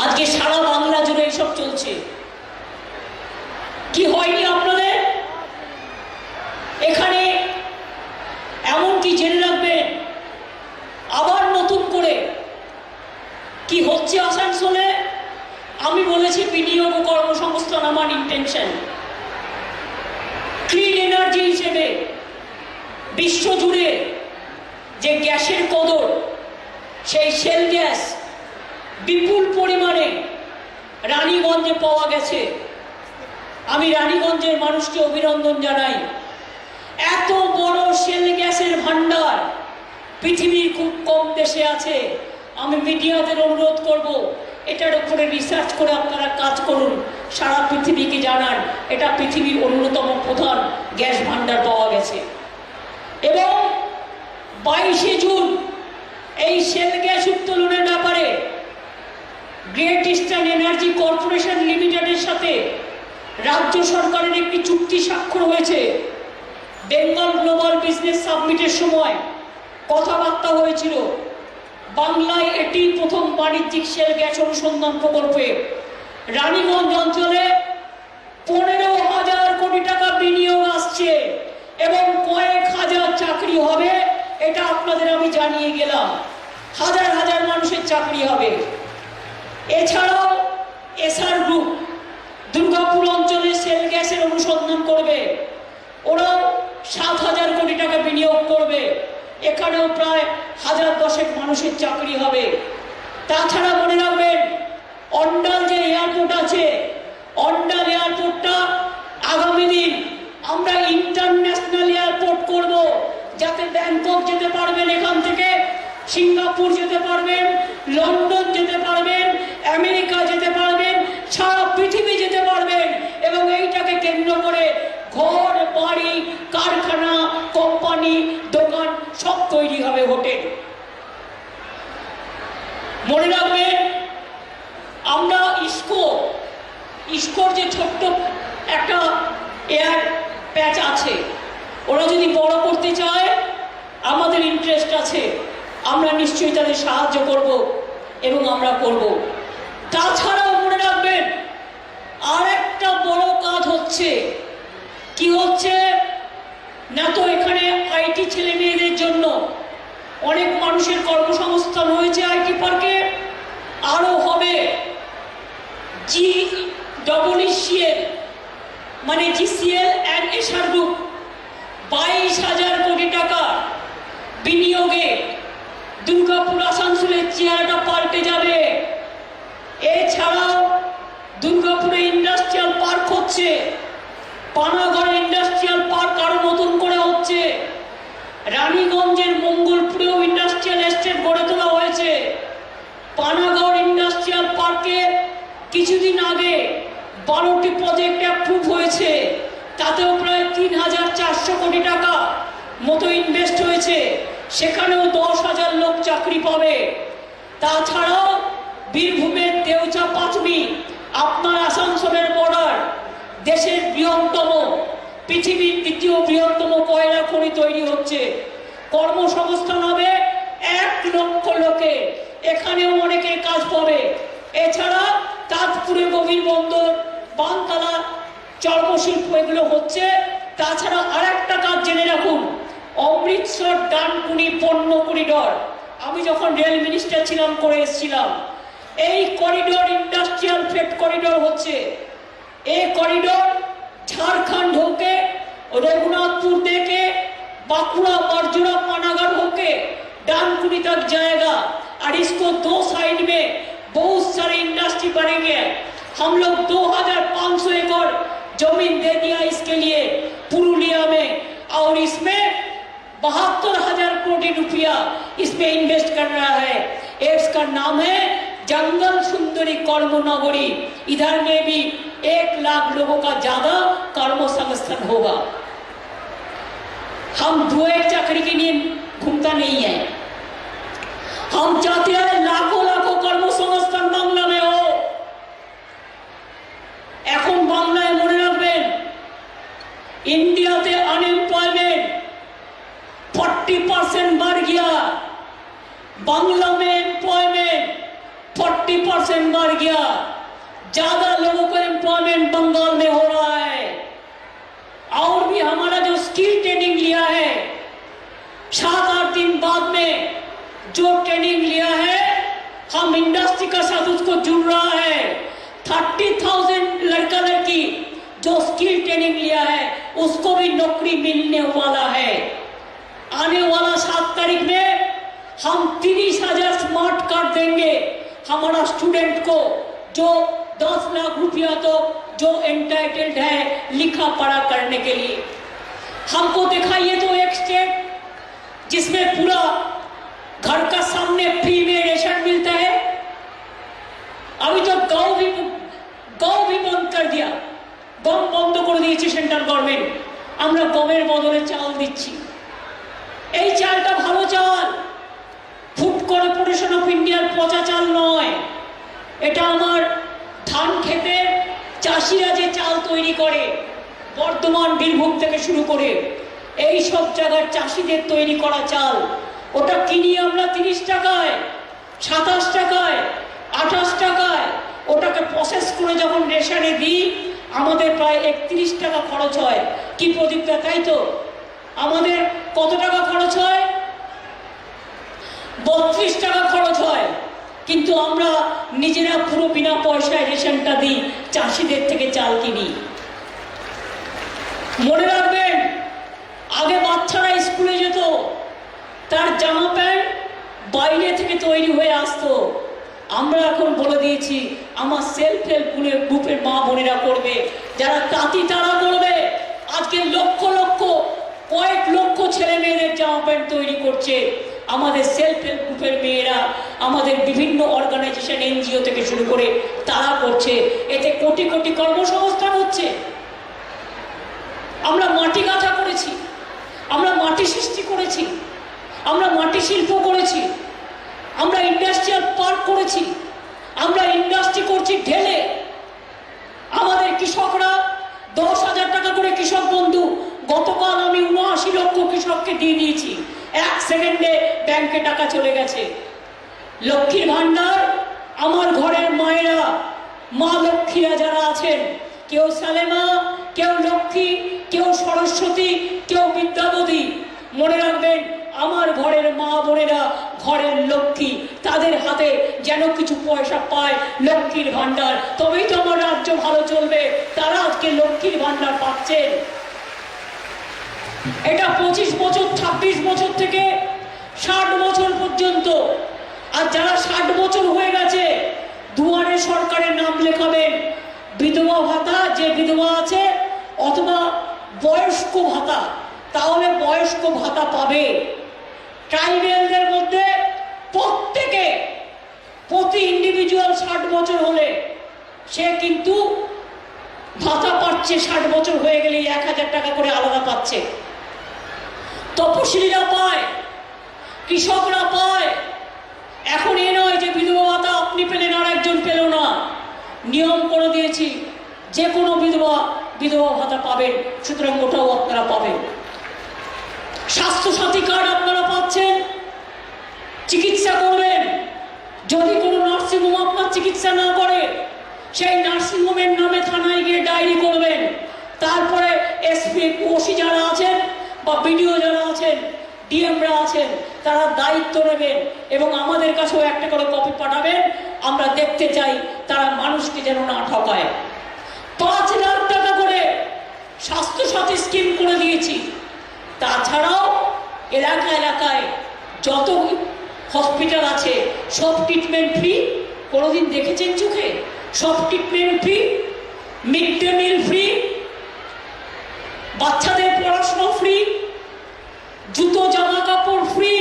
আজকে সারা বাংলা জুড়ে এইসব চলছে। কি হয়নি আপনাদের এখানে? এমনকি জেনে রাখবেন, আবার নতুন করে কি হচ্ছে আসানসোলে। আমি বলেছি বিনিয়োগ ও কর্মসংস্থান আমার ইন্টেনশন। ক্লিন এনার্জি হিসেবে বিশ্বজুড়ে যে গ্যাসের কদর, সেই শেল গ্যাস বিপুল পরিমাণে রানীগঞ্জে পাওয়া গেছে। আমি রানীগঞ্জের মানুষকে অভিনন্দন জানাই। এত বড় শেল গ্যাসের ভান্ডার পৃথিবীর খুব কম দেশে আছে। আমি মিডিয়াদের অনুরোধ করব, এটার উপরে রিসার্চ করে আপনারা কাজ করুন, সারা পৃথিবীকে জানান এটা পৃথিবীর অন্যতম প্রধান গ্যাস ভান্ডার পাওয়া গেছে। এবং 22শে জুন এই শেল গ্যাস উত্তোলনের ব্যাপারে গ্রেট ইস্টার্ন এনার্জি কর্পোরেশন লিমিটেডের সাথে রাজ্য সরকারের একটি চুক্তি স্বাক্ষর হয়েছে। বেঙ্গল গ্লোবাল বিজনেস সাবমিটের সময় কথাবার্তা হয়েছিল। বাংলায় এটি প্রথম বাণিজ্যিক শেল গ্যাস অনুসন্ধান প্রকল্পে রানীগঞ্জ অঞ্চলে 15,000 কোটি টাকা বিনিয়োগ আসছে এবং কয়েক হাজার চাকরি হবে। এটা আপনাদের আমি জানিয়ে গেলাম। হাজার হাজার মানুষের চাকরি হবে। এছাড়াও এসআর গ্রুপ দুর্গাপুর অঞ্চলে সেল গ্যাসের অনুসন্ধান করবে, ওরাও 7,000 কোটি টাকা বিনিয়োগ করবে, এখানেও প্রায় 1010 মানুষের চাকরি হবে। তাছাড়া মনে রাখবেন, অন্ডাল যে এয়ারপোর্ট আছে, অন্ডাল এয়ারপোর্টটা আগামী দিন আমরা ইন্টারন্যাশনাল এয়ারপোর্ট করব, যাতে ব্যাংকক যেতে পারবেন, এখান থেকে সিঙ্গাপুর যেতে পারবেন, লন্ডন যেতে পারবেন, আমেরিকা যেতে পারবেন, সারা পৃথিবী যেতে পারবেন। এবং এইটাকে কেন্দ্র করে ঘর বাড়ি কারখানা কোম্পানি দোকান সব তৈরি হবে, হোটেল। মনে রাখবেন, আমরা ইস্কোর যে ছোট্ট একটা এয়ার প্যাচ আছে, ওরা যদি বড় করতে চায় আমাদের ইন্টারেস্ট আছে, আমরা নিশ্চয়ই তাদের সাহায্য করব এবং আমরা করব। তাছাড়াও মনে রাখবেন, আর একটা বড় কাজ হচ্ছে, কি হচ্ছে না, তো এখানে আইটি ছেলে মেয়েদের জন্য অনেক মানুষের কর্মসংস্থান হয়েছে আইটি পার্কে, আরো হবে। GECL মানে GCL অ্যান্ড এসআর গ্রুপ 22,000 কোটি টাকা বিনিয়োগে দুর্গাপুর আসানসোলের চেহারাটা পাল্টে যাবে। এছাড়াও দুর্গাপুরে ইন্ডাস্ট্রিয়াল পার্ক হচ্ছে, পানাগড়ে ইন্ডাস্ট্রিয়াল পার্ক আরো নতুন করে হচ্ছে, রানীগঞ্জের মঙ্গলপুরেও ইন্ডাস্ট্রিয়াল এস্টেট গড়ে তোলা হয়েছে। পানাগড় ইন্ডাস্ট্রিয়াল পার্কে কিছুদিন আগে 12টি প্রজেক্ট অ্যাপ্রুভ হয়েছে, তাতেও প্রায় 3,400 কোটি টাকা মতো ইনভেস্ট হয়েছে, সেখানেও 10,000 লোক চাকরি পাবে। তাছাড়াও বীরভূমের দেউচা পাঁচমি, আপনার আসানসোলের বর্ডার, দেশের বৃহত্তম, পৃথিবীর দ্বিতীয় বৃহত্তম কয়লা খনি তৈরি হচ্ছে, কর্মসংস্থান হবে 1 লক্ষ লোকে, এখানেও অনেকের কাজ পাবে। এছাড়া তাজপুরে গভীর বন্দর, বানতলা চর্মশিল্প এগুলো হচ্ছে। তাছাড়া আর একটা কাজ জেনে রাখুন, অমৃতসর ডানকুনি পণ্য করিডর, আমি যখন রেল মিনিস্টার ছিলাম করে এসেছিলাম। এই করিডর ইন্ডাস্ট্রিয়াল ফ্রেট করিডর হচ্ছে। এই করিডর झारखंड होके, रघुनाथपुर देके, बांकुड़ा बरजुड़ा पानागढ़ होके डानकुनी तक जाएगा। और इसको 2 साइड में बहुत सारे इंडस्ट्री बनेंगे। हम लोग 2,500 एकड़ जमीन दे दिया इसके लिए पुरुलिया में, और इसमें 72,000 कोटी रुपया इसमें इन्वेस्ट कर रहा है। इसका नाम है जंगल सुंदरी कर्म नगरी। इधर में भी 1 लाख लोगों का ज्यादा कर्म संस्थान होगा। हम 2-1 चाकरी के लिए घूमता नहीं है, हम चाहते हैं लाखों लाखों कर्म संस्थान बांग्ला में हो। এখন বাংলায় মনে রাখবেন, इंडियाते अनएम्प्लॉयमेंट 40% बढ़ गया, बांग्ला में एम्प्लॉयमेंट 40% बढ़ गया। ज्यादा लोगों को एम्प्लॉयमेंट बंगाल में हो रहा है। और भी हमारा जो स्किल ट्रेनिंग लिया है, 7-8 दिन बाद में जो ट्रेनिंग लिया है, हम इंडस्ट्री के साथ उसको जुड़ रहा है। 30,000 लड़का लड़की जो स्किल ट्रेनिंग लिया है उसको भी नौकरी मिलने वाला है। आने वाला 7 तारीख में हम 30,000 स्मार्ट कार्ड देंगे हमारा स्टूडेंट को, जो 10 लाख रुपया तो जो एंटाइटल्ड है लिखा पढ़ा करने के लिए। हमको दिखाइए तो एक स्टेट जिसमें पूरा घर का सामने फ्री में रेशन मिलता है। अभी तो गांव भी बंद कर दिया, गम बंद कर दिए सेंट्रल गवर्नमेंट। আমরা গমের বদলে চাল দিচ্ছি। এই চালটা ভালো চাল, ফুড কর্পোরেশন অফ ইন্ডিয়ার পচা চাল নয়। এটা আমার ধান খেতে চাষিরা যে চাল তৈরি করে, বর্ধমান বীরভূম থেকে শুরু করে এই সব জায়গার চাষিদের তৈরি করা চাল, ওটা কিনি আমরা 30 টাকায়, 27 টাকায়, 28 টাকায়। ওটাকে প্রসেস করে যখন রেশনে দিই আমাদের প্রায় 31 টাকা খরচ হয়। কি প্রদীপটা, তাই তো? আমাদের কত টাকা খরচ হয়? 32 টাকা খরচ হয়। কিন্তু আমরা নিজেরা পুরো বিনা পয়সায় রেশনটা দিই, চাষিদের থেকে চাল কিনি। মনে রাখবেন, আগে বাচ্চারা স্কুলে যেত, তার জামা প্যান্ট বাইরে থেকে তৈরি হয়ে আসতো। আমরা এখন বলে দিয়েছি আমার সেলফ হেল্প গ্রুপের মা বোনেরা করবে, যারা তাঁতি তারা করবে। আজকে লক্ষ লক্ষ কয়েক লক্ষ ছেলে মেয়েদের জামা প্যান্ট তৈরি করছে আমাদের সেলফ হেল্প গ্রুপের মেয়েরা, আমাদের বিভিন্ন অর্গানাইজেশন এনজিও থেকে শুরু করে তারা করছে। এতে কোটি কোটি কর্মসংস্থান হচ্ছে। আমরা মাটি গাঁথা করেছি, আমরা মাটি সৃষ্টি করেছি, আমরা মাটি শিল্প করেছি, আমরা ইন্ডাস্ট্রিয়াল পার্ক করেছি, আমরা ইন্ডাস্ট্রি করছি ঢেলে। আমাদের কৃষকরা 10,000 টাকা করে কৃষক বন্ধু, গতকাল আমি 79 লক্ষ কৃষককে দিয়ে দিয়েছি। 1 সেকেন্ডে ব্যাংকে টাকা চলে গেছে। লক্ষ্মীর ভান্ডার, আমার ঘরের মায়েরা, মা লক্ষ্মীরা যারা আছেন, কেউ সালেমা, কেউ লক্ষ্মী, কেউ সরস্বতী, কেউ বিদ্যাবতী, মনে রাখবেন আমার ঘরের মা বোনেরা ঘরের লক্ষ্মী। তাদের হাতে যেন কিছু পয়সা পায় লক্ষ্মীর ভান্ডার, তবেই তো আমার রাজ্য ভালো চলবে। তারা আজকে লক্ষ্মীর ভান্ডার পাচ্ছেন। এটা 25 বছর, 26 বছর থেকে 60 বছর পর্যন্ত। আর যারা 60 বছর হয়ে গেছে, দুয়ারে সরকারের নাম লেখাবেন। বিধবা ভাতা, যে বিধবা আছে, অথবা বয়স্ক ভাতা, তাহলে বয়স্ক ভাতা পাবে। ট্রাইবেলদের মধ্যে প্রত্যেকে প্রতি ইন্ডিভিজুয়াল 60 বছর হলে সে কিন্তু ভাতা পাচ্ছে। 60 বছর হয়ে গেলে 1000 টাকা করে আলাদা পাচ্ছে। তপশিলীরা পায়, কৃষকরা পায়। এখন এ নয় যে বিধবা ভাতা আপনি পেলেন আর একজন পেল না। নিয়ম করে দিয়েছি, যে কোনো বিধবা ভাতা পাবেন, সুতরাং ওটাও আপনারা পাবেন। স্বাস্থ্যসাথী কার্ড আপনারা পাচ্ছেন, চিকিৎসা করবেন। যদি কোনো নার্সিংহোম আপনার চিকিৎসা না করে, সেই নার্সিংহোমের নামে থানায় গিয়ে ডায়েরি করবেন। তারপরে এসপি, ওসি যারা আছেন বা বিডিও যারা আছেন, ডিএমরা আছেন, তারা দায়িত্ব নেবেন এবং আমাদের কাছেও একটা করে কপি পাঠাবেন। আমরা দেখতে চাই তারা মানুষকে যেন না ঠকায়। 5 লাখ টাকা করে স্বাস্থ্যসাথী স্কিম করে দিয়েছি। তাছাড়াও এলাকায় যত হসপিটাল আছে সব ট্রিটমেন্ট ফ্রি। কোনোদিন দেখেছেন চোখে? সব treatment free, mid day meal free, বাচ্চাদের পড়াশোনা ফ্রি, জুতো জামা কাপড় ফ্রি,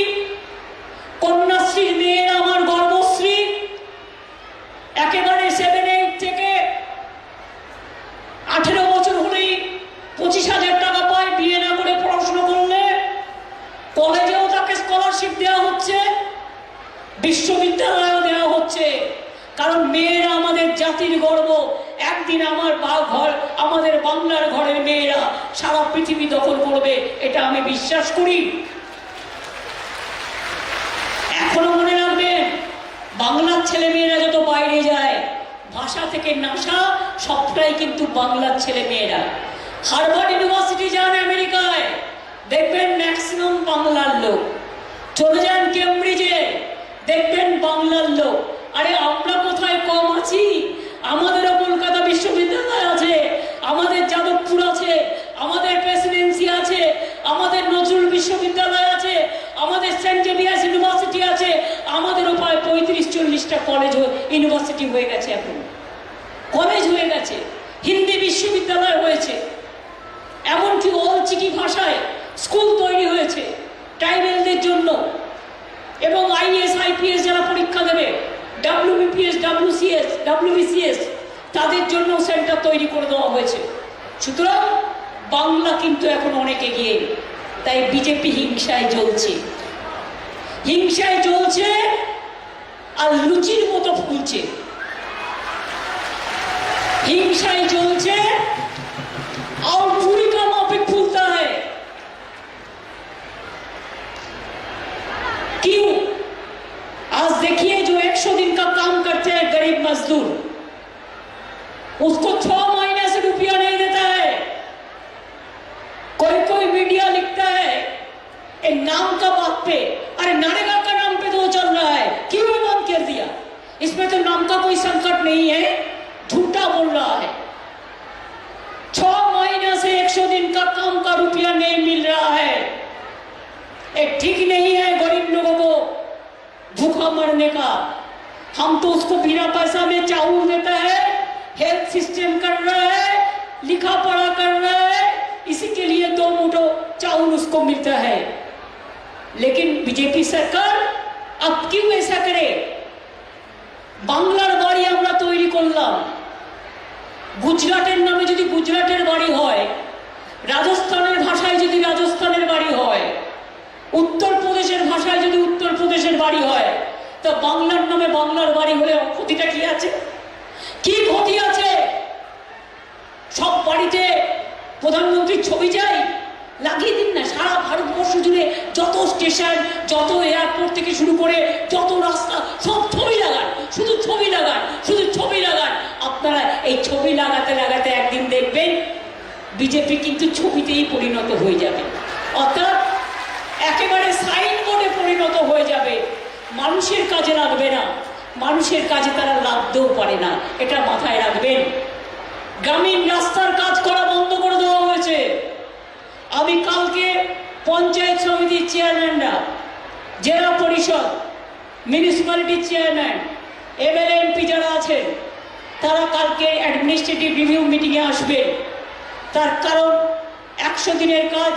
কন্যাশ্রীর মেয়েরা আমার গর্বশ্রী। একেবারে 7-8 থেকে 18 বছর হলেই 25,000 টাকা পায় বিয়ে না করে পড়াশোনা করলে। কলেজেও তাকে স্কলারশিপ দেওয়া হচ্ছে, বিশ্ববিদ্যালয়েও দেওয়া হচ্ছে। কারণ মেয়েরা আমাদের জাতির গর্ব। একদিন আমাদের বাংলার ঘরের মেয়েরা সারা পৃথিবী দখল করবে, এটা আমি বিশ্বাস করি। এখনো মনে রাখবেন, বাংলার ছেলে মেয়েরা যত বাইরে যায়, ভাষা থেকে নাশা সবটাই কিন্তু বাংলার ছেলে মেয়েরা। হার্ভার্ড ইউনিভার্সিটি যান আমেরিকায়, দেখবেন ম্যাক্সিমাম বাংলার লোক। চলে যান কেমব্রিজে, দেখবেন বাংলার লোক। আরে আমরা কোথায় কম আছি? আমাদেরও কলকাতা বিশ্ববিদ্যালয় আছে, আমাদের যাদবপুর আছে, আমাদের প্রেসিডেন্সি আছে, আমাদের নজরুল বিশ্ববিদ্যালয় আছে, আমাদের সেন্ট জেভিয়ার্স ইউনিভার্সিটি আছে। আমাদেরও প্রায় 35-40টা কলেজ ইউনিভার্সিটি হয়ে গেছে, এখন কলেজ হয়ে গেছে, হিন্দি বিশ্ববিদ্যালয় হয়েছে, এমনকি অলচিকি ভাষায় স্কুল তৈরি হয়েছে ট্রাইবেলদের জন্য। এবং IAS IPS যারা পরীক্ষা দেবে, WBPS WCS WBCS, তাদের জন্য সেন্টার তৈরি করে দেওয়া হয়েছে। সুতরাং বাংলা কিন্তু এখন অনেক এগিয়ে। তাই বিজেপি হিংসায় জ্বলছে আর লুচির মতো ফুলছে। হিংসায় জ্বলছে और पूरी का माफिक फूलता है। क्यों? आज देखिए, जो 100 दिन का काम करते हैं गरीब मजदूर, उसको 6 महीने से रुपया नहीं देता है। कोई मीडिया लिखता है नाम का बात पे, अरे नरेगा का नाम पे तो चल रहा है, क्यों बंद कर दिया? इसमें तो नाम का कोई संकट नहीं है, झूठा बोल रहा है। 6 महीने से 100 दिन का काम का रुपया नहीं मिल रहा है। एक ठीक नहीं है गरीब लोगों को भूखा मरने का। हम तो उसको बिना पैसा में चावल देता है, हेल्थ सिस्टम कर रहा है, लिखा पढ़ा कर रहा है, इसी के लिए 2 मुठो चावल उसको मिलता है। लेकिन बीजेपी सरकार अब क्यों ऐसा करे? বাংলার বাড়ি আমরা তৈরি করলাম, গুজরাটের নামে যদি গুজরাটের বাড়ি হয়, রাজস্থানের ভাষায় যদি রাজস্থানের বাড়ি হয়, উত্তরপ্রদেশের ভাষায় যদি উত্তরপ্রদেশের বাড়ি হয়, তা বাংলার নামে বাংলার বাড়ি হলে ক্ষতিটা কি আছে? কি ক্ষতি আছে? সব বাড়িতে প্রধানমন্ত্রীর ছবি চাই, লাগিয়ে দিন না। সারা ভারতবর্ষ জুড়ে যত স্টেশন, যত এয়ারপোর্ট থেকে শুরু করে যত রাস্তা, সব ছবি লাগান, শুধু ছবি লাগান, শুধু ছবি লাগান। আপনারা এই ছবি লাগাতে লাগাতে একদিন দেখবেন বিজেপি কিন্তু ছবিতেই পরিণত হয়ে যাবে, অর্থাৎ একেবারে সাইনবোর্ডে পরিণত হয়ে যাবে। মানুষের কাজে লাগবে না, মানুষের কাজে তারা লাগতেও পারে না, এটা মাথায় রাখবেন। গ্রামীণ রাস্তার কাজ করা বন্ধ করে দেওয়া হয়েছে। আমি কালকে পঞ্চায়েত সমিতির চেয়ারম্যানরা, জেলা পরিষদ, মিউনিসিপ্যালিটির চেয়ারম্যান, এমএলএ এমপি যারা আছেন, তারা কালকে অ্যাডমিনিস্ট্রেটিভ রিভিউ মিটিংয়ে আসবেন। তার কারণ 100 দিনের কাজ,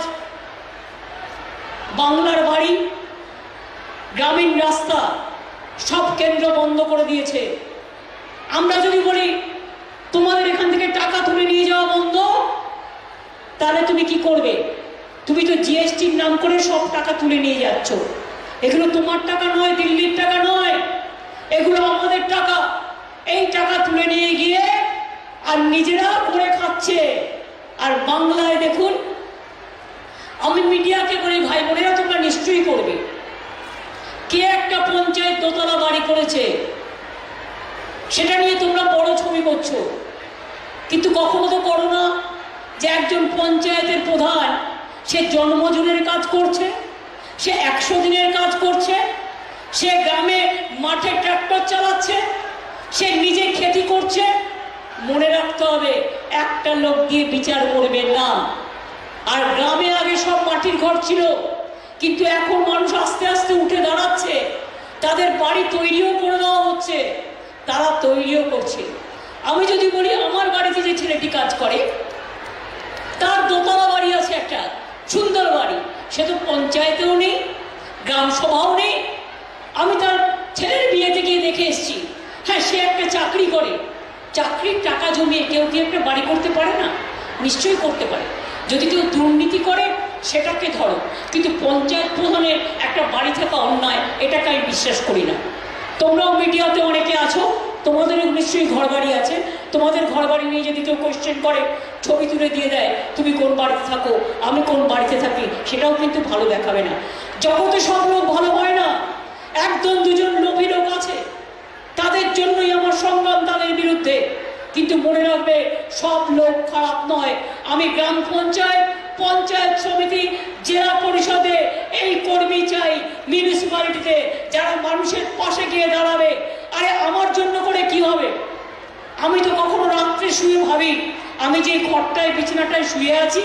বাংলার বাড়ি, গ্রামীণ রাস্তা সব কেন্দ্র বন্ধ করে দিয়েছে। আমরা যদি বলি তোমাদের এখান থেকে টাকা তুলে নিয়ে যাওয়া বন্ধ, তাহলে তুমি কি করবে? তুমি তো জিএসটির নাম করে সব টাকা তুলে নিয়ে যাচ্ছ। এগুলো তোমার টাকা নয়, দিল্লির টাকা নয়, এগুলো আমাদের টাকা। এই টাকা তুলে নিয়ে গিয়ে আর নিজেরা করে খাচ্ছে। আর বাংলায় দেখুন, আমি মিডিয়াকে বলি ভাই বোনেরা তোমরা নিশ্চয়ই করবে, কে একটা পঞ্চায়েত দোতলা বাড়ি করেছে সেটা নিয়ে তোমরা বড় ছবি করছো, কিন্তু কখনো তো করো না যে একজন পঞ্চায়েতের প্রধান সে জন্মজনের কাজ করছে, সে 100 দিনের কাজ করছে, সে গ্রামে মাঠে ট্রাক্টর চালাচ্ছে, সে নিজে খেতি করছে। মনে রাখতে হবে, একটা লোক দিয়ে বিচার করবেন না। আর গ্রামে আগে সব মাটির ঘর ছিল, কিন্তু এখন মানুষ আস্তে আস্তে উঠে দাঁড়াচ্ছে, তাদের বাড়ি তৈরিও করে দেওয়া হচ্ছে, তারা তৈরিও করছে। আমি যদি বলি আমার বাড়িতে যে ছেলেটি কাজ করে, তার দোতলা বাড়ি আছে, একটা সুন্দর বাড়ি, সে তো পঞ্চায়েতেও নেই, গ্রাম সভাও নেই। আমি তার ছেলের বিয়েতে গিয়ে দেখে এসেছি। হ্যাঁ, সে একটা চাকরি করে, চাকরির টাকা জমিয়ে কেউ কি একটা বাড়ি করতে পারে না? নিশ্চয়ই করতে পারে। যদি কেউ দুর্নীতি করে সেটাকে ধরো, কিন্তু পঞ্চায়েত প্রধানের একটা বাড়ি থাকা অন্যায়, এটাকে আমি বিশ্বাস করি না। তোমরাও মিডিয়াতে অনেকে আছো, তোমাদেরও নিশ্চয়ই ঘর বাড়ি আছে। তোমাদের ঘর বাড়ি নিয়ে যদি কেউ কোয়েশ্চেন করে, ছবি তুলে দিয়ে দেয়, তুমি কোন বাড়িতে থাকো, আমি কোন বাড়িতে থাকি, সেটাও কিন্তু ভালো দেখাবে না। জগতে সব লোক ভালো হয় না, 1-2জন লোভী লোক আছে, তাদের জন্যই আমার সংগ্রাম তাদের বিরুদ্ধে। কিন্তু মনে রাখবে, সব লোক খারাপ নয়। আমি গ্রাম পঞ্চায়েত, পঞ্চায়েত সমিতি, জেলা পরিষদে এই কর্মী চাই, মিউনিসিপ্যালিটিতে যারা মানুষের পাশে গিয়ে দাঁড়াবে। আরে আমার জন্য করে কি হবে? আমি তো কখনো রাত্রে শুয়ে ভাবি, আমি যে ঘরটায় বিছানাটায় শুয়ে আছি,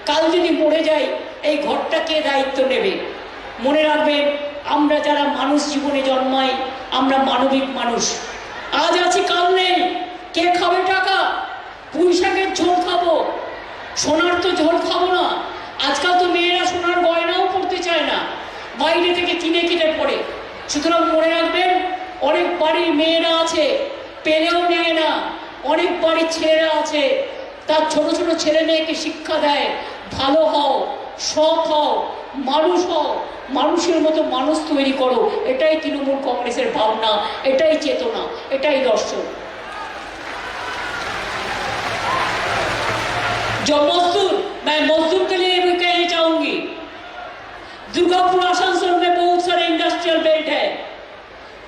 কাল যদি মরে যাই এই ঘরটা কে দায়িত্ব নেবে? মনে রাখবেন, আমরা যারা মানুষ জীবনে জন্মাই, আমরা মানবিক মানুষ। আজ আছি কাল নেই, কে খাবে টাকা? পুঁই শাকের ঝোল খাবো, সোনার তো ঝোল খাবো না। আজকাল তো মেয়েরা সোনার গয়নাও পড়তে চায় না, বাইরে থেকে কিনে কিনে পড়ে। সুতরাং মনে রাখবেন, অনেক বাড়ির মেয়েরা আছে পেলেও নেয় না, অনেক বাড়ির ছেলেরা আছে তার ছোট ছোট ছেলে মেয়েকে শিক্ষা দেয়, ভালো হও, সৎ হও, মানুষ হও, মানুষের মতো মানুষ তৈরি করো। এটাই তৃণমূল কংগ্রেসের ভাবনা, এটাই চেতনা, এটাই দর্শন। जो मजदूर, मैं मजदूर के लिए भी कहना चाहूंगी, दुर्गापुर आसनसोल में बहुत सारे इंडस्ट्रियल बेल्ट है।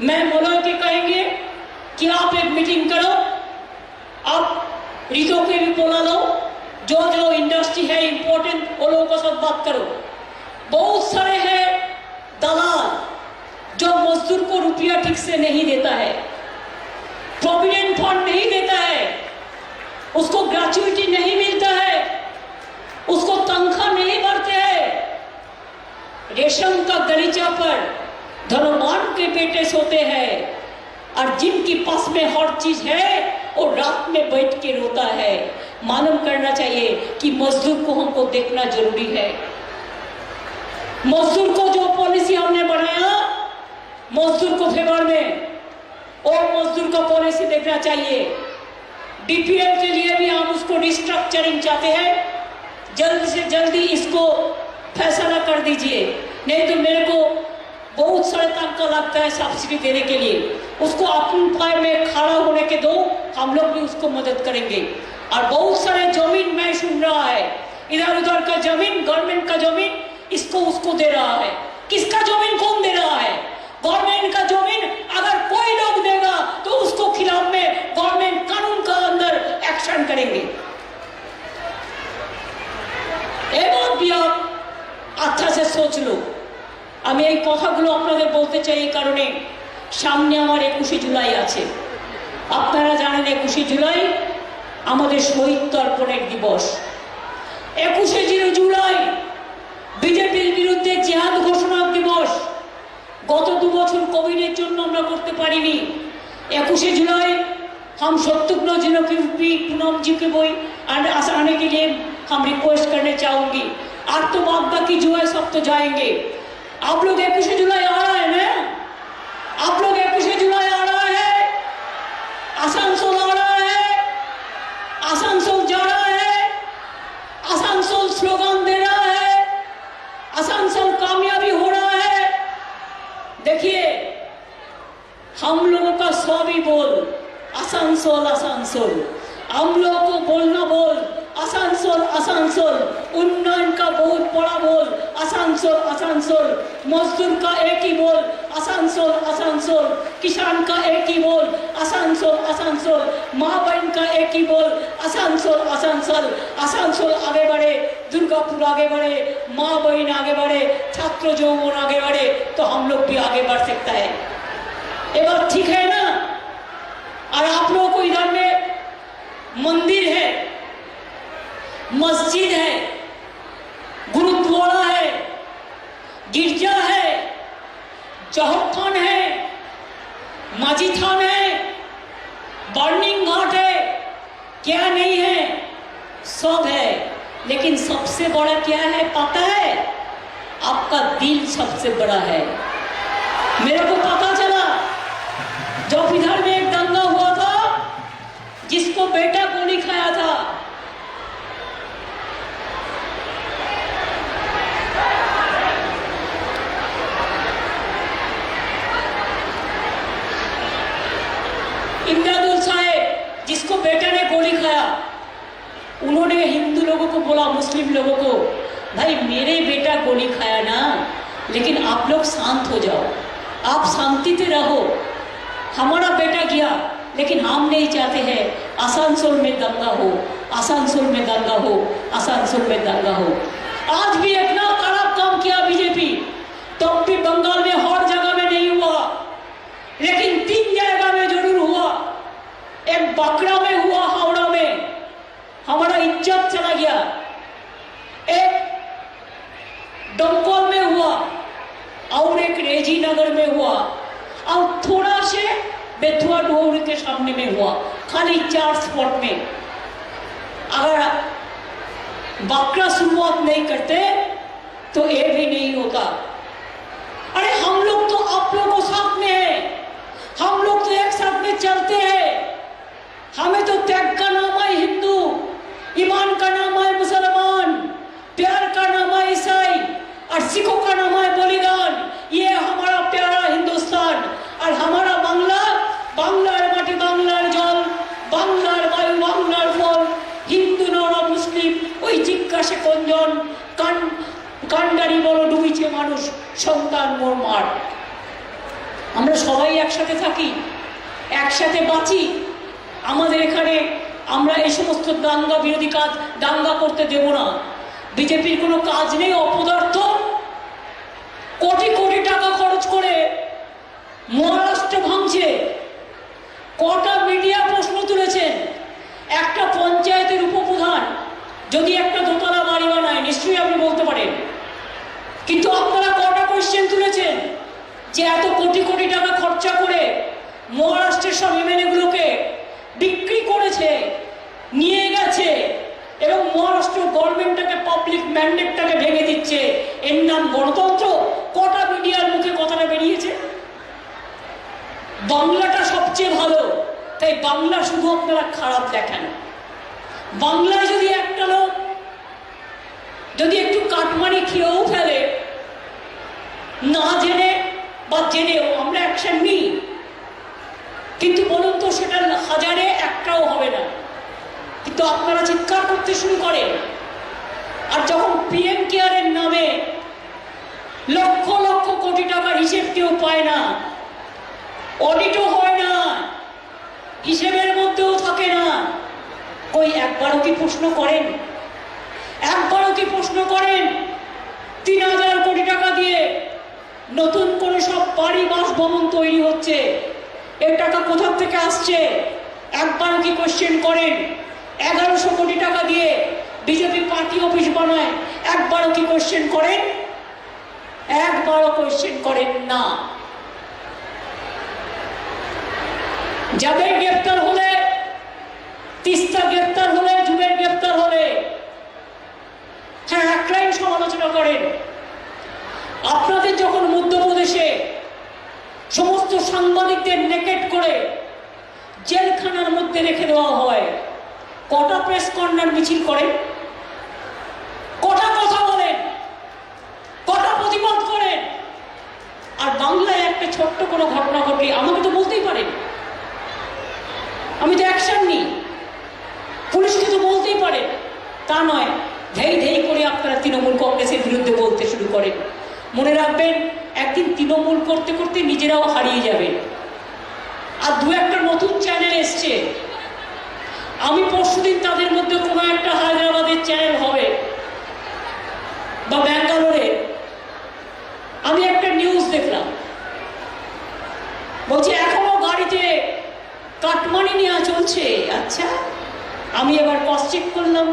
मैं बोला कि कहेंगे कि आप एक मीटिंग करो, आप रितो के भी बोला लो, जो जो इंडस्ट्री है इंपॉर्टेंट वो लोगों के साथ बात करो। बहुत सारे हैं दलाल जो मजदूर को रुपया ठीक से नहीं देता है, प्रोविडेंट फंड नहीं देता है, उसको ग्रेच्युइटी नहीं मिलता है, उसको तनख्वाह नहीं बढ़ते हैं। रेशम का गलीचा पर धनवान के बेटे सोते हैं और जिनके पास में हर चीज है वो रात में बैठ के रोता है। मालूम करना चाहिए कि मजदूर को हमको देखना जरूरी है। मजदूर को जो पॉलिसी हमने बनाया मजदूर को फेवर में, और मजदूर का पॉलिसी देखना चाहिए। बीपीएल के लिए भी हम उसको रिस्ट्रक्चरिंग चाहते हैं, जल्द से जल्दी इसको फैसला कर दीजिए, नहीं तो मेरे को बहुत सारे तनख्वाह लगता है सब्सिडी देने के लिए। उसको अपने पाए में खड़ा होने के दो, हम लोग भी उसको मदद करेंगे। और बहुत सारे जमीन मैं सुन रहा है, इधर उधर का जमीन, गवर्नमेंट का जमीन इसको उसको दे रहा है। किसका जमीन कौन दे रहा है? गवर्नमेंट का जमीन अगर कोई लोग देगा तो उसको खिलाफ में गवर्नमेंट कानून का अंदर एक्शन करेंगे। एवं भी आप अच्छा से सोच लो। আমি এই কথাগুলো আপনাদের বলতে চাই এই কারণে সামনে আমার 21শে জুলাই আছে। আপনারা জানেন 21শে জুলাই আমাদের শহীদ তর্পণের দিবস। 21শে জুলাই বিজেপির বিরুদ্ধে জিহাদ ঘোষণা দিবস। গত 2 বছর কোভিডের জন্য আমরা করতে পারিনি। 21শे जुलाई हम शत्रुघ्न जी पूनम जी के बोई आने के लिए हम रिक्वेस्ट करने चाहूंगी। आज तो बाद बाकी जो है सब तो जाएंगे। आप लोग 21शे जुलाई आ रहा है ना? आप लोग 21शे जुलाई आ रहा है? आसनसोल आ रहा है? आसनसोल जा रहा है? आसनसोल स्लोगन दे रहा है? आसनसोल कामयाबी हो रहा है? देखिए हम लोगों का सभी बोल आसनसोल आसनसोल, हम लोगों को बोलना बोल आसनसोल आसनसोल, उन्नयन का बहुत बड़ा बोल आसनसोल आसनसोल, मजदूर का एक ही बोल आसनसोल आसनसोल, किसान का एक ही बोल आसनसोल आसनसोल, माँ बहन का एक ही बोल आसनसोल आसनसोल। आसनसोल आगे बढ़े, दुर्गापुर आगे बढ़े, माँ बहन आगे बढ़े, छात्र यौवन आगे बढ़े तो हम लोग भी आगे बढ़ सकता है। ये बात ठीक है ना? और आप लोगों को इधर में मंदिर है, मस्जिद है, गुरुद्वारा है, गिरजा है, जौहर थान है, माजी थान है, बर्निंग घाट है, क्या नहीं है? सब है। लेकिन सबसे बड़ा क्या है पता है? आपका दिल सबसे बड़ा है। मेरे को पता चला जब इधर में एक दंगा हुआ था जिसको बेटा गोली खाया था, इमदादुल साहेब जिसको बेटा ने गोली खाया, उन्होंने हिंदू लोगों को बोला, मुस्लिम लोगों को, भाई मेरे बेटा गोली खाया ना, लेकिन आप लोग शांत हो जाओ, आप शांति से रहो। हमारा बेटा गया लेकिन हम नहीं चाहते हैं आसनसोल में दंगा हो, आसनसोल में दंगा हो, आसनसोल में दंगा हो। आज भी इतना खराब काम किया बीजेपी, तब भी बंगाल में हर जगह में नहीं हुआ, लेकिन 3 जगह में जरूर हुआ। एक बांकड़ा में हुआ, हावड़ा में, हमारा इज्जत चला गया। एक डमकोल में हुआ और एक रेजी नगर में हुआ और थोड़ा से बेथुआ डोहरी के सामने में हुआ। खाली 4 स्पॉट में। अगर बांकड़ा शुरुआत नहीं करते तो ये भी नहीं होता। अरे हम लोग तो आप लोगों साथ में है, हम लोग तो एक साथ में चलते हैं। हमें तो त्याग का नाम है हिंदू, ईमान का नाम है मुसलमान, प्यार का नाम है ईसाई और सिखों का नाम है बलिदान। ये हमारा प्यारा हिंदुस्तान और हमारा बांग्ला, बांग्लार माटी, बांग्लार जल, बांग्लार वायु, बांग्लार फल, हिंदू नर मुस्लिम ওই জিজ্ঞাসা কোনজন কান্ডারি বড় ডুবিছে মানুষ সন্তান মোর মার। আমরা সবাই একসাথে থাকি, একসাথে বাঁচি। আমাদের এখানে আমরা এই সমস্ত দাঙ্গা বিরোধী কাজ দাঙ্গা করতে দেব না। বিজেপির কোনো কাজ নেই অপদার্থ। কোটি কোটি টাকা খরচ করে মহারাষ্ট্র ভাঙছে, কটা মিডিয়া প্রশ্ন তুলেছেন। একটা পঞ্চায়েতের উপপ্রধান যদি একটা দোতলা বাড়ি বানায় নিশ্চয়ই আপনি বলতে পারেন, কিন্তু আপনারা কটা কোয়েশ্চেন তুলেছেন যে এত কোটি কোটি টাকা খরচা করে মহারাষ্ট্রের সব এমএলএ গুলোকে বিক্রি করেছে, নিয়ে গেছে এবং মহারাষ্ট্র গভর্নমেন্টটাকে পাবলিক ম্যান্ডেটটাকে ভেঙে দিচ্ছে, এর নাম গণতন্ত্র? কটা মিডিয়ার মুখে কথাটা বেরিয়েছে? বাংলাটা সবচেয়ে ভালো, তাই বাংলা শুধু আপনারা খারাপ দেখেন। বাংলায় যদি একটা লোক যদি একটু কাটমানি খেয়েও ফেলে, না জেনে বা জেনেও আমরা অ্যাকশন নিই, কিন্তু বলুন তো সেটা হাজারে একটাও হবে না। কিন্তু আপনারা চিৎকার করতে শুরু করেন। আর যখন পিএম কেয়ারের নামে লক্ষ লক্ষ কোটি টাকার হিসেব কেউ পায় না, অডিটও হয় না, হিসেবের মধ্যেও থাকে না, কই একবারও কি প্রশ্ন করেন? একবারও কি প্রশ্ন করেন ৩,০০০ কোটি টাকা দিয়ে নতুন করে সব বাড়ি বাসভবন তৈরি হচ্ছে, এর টাকা কোথা থেকে আসছে? একবারও কি কোয়েশ্চেন করেন? ১১০০ কোটি টাকা দিয়ে বিজেপি পার্টি অফিস বানায়, একবারও কি কোয়েশ্চেন করেন? একবারও কোয়েশ্চেন করেন না। যাদের গ্রেপ্তার হলে, তিস্তা গ্রেপ্তার হলে, জুবের গ্রেপ্তার হলে, হ্যাঁ এক লাইন সমালোচনা করেন। আপনাদের যখন মধ্যপ্রদেশে সমস্ত সাংবাদিকদের নেকেট করে জেলখানার মধ্যে রেখে দেওয়া হয়, কটা প্রেস কর্নার মিছিল করেন? কটা কথা বলেন? কটা প্রতিবাদ করেন? আর বাংলায় একটা ছোট্ট কোনো ঘটনা ঘটলে আমাকে তো বলতেই পারেন, আমি তো অ্যাকশন নিই, পুলিশকে তো বলতেই পারেন। তা নয়, ধেই ধেই করে আপনারা তৃণমূল কংগ্রেসের বিরুদ্ধে বলতে শুরু করেন। মনে রাখবেন, একদিন তৃণমূল করতে করতে নিজেরাও হারিয়ে যাবে। আর দু একটা নতুন চ্যানেল এসছে, আমি পরশুদিন তাদের মধ্যে কোনো একটা হায়দ্রাবাদের চ্যানেল হবে বা ব্যাঙ্গালোরে, আমি একটা নিউজ দেখলাম, বলছে এখনো গাড়িতে কাটমানি নেওয়া চলছে। আচ্ছা, আমি এবার ক্রস চেক করলাম,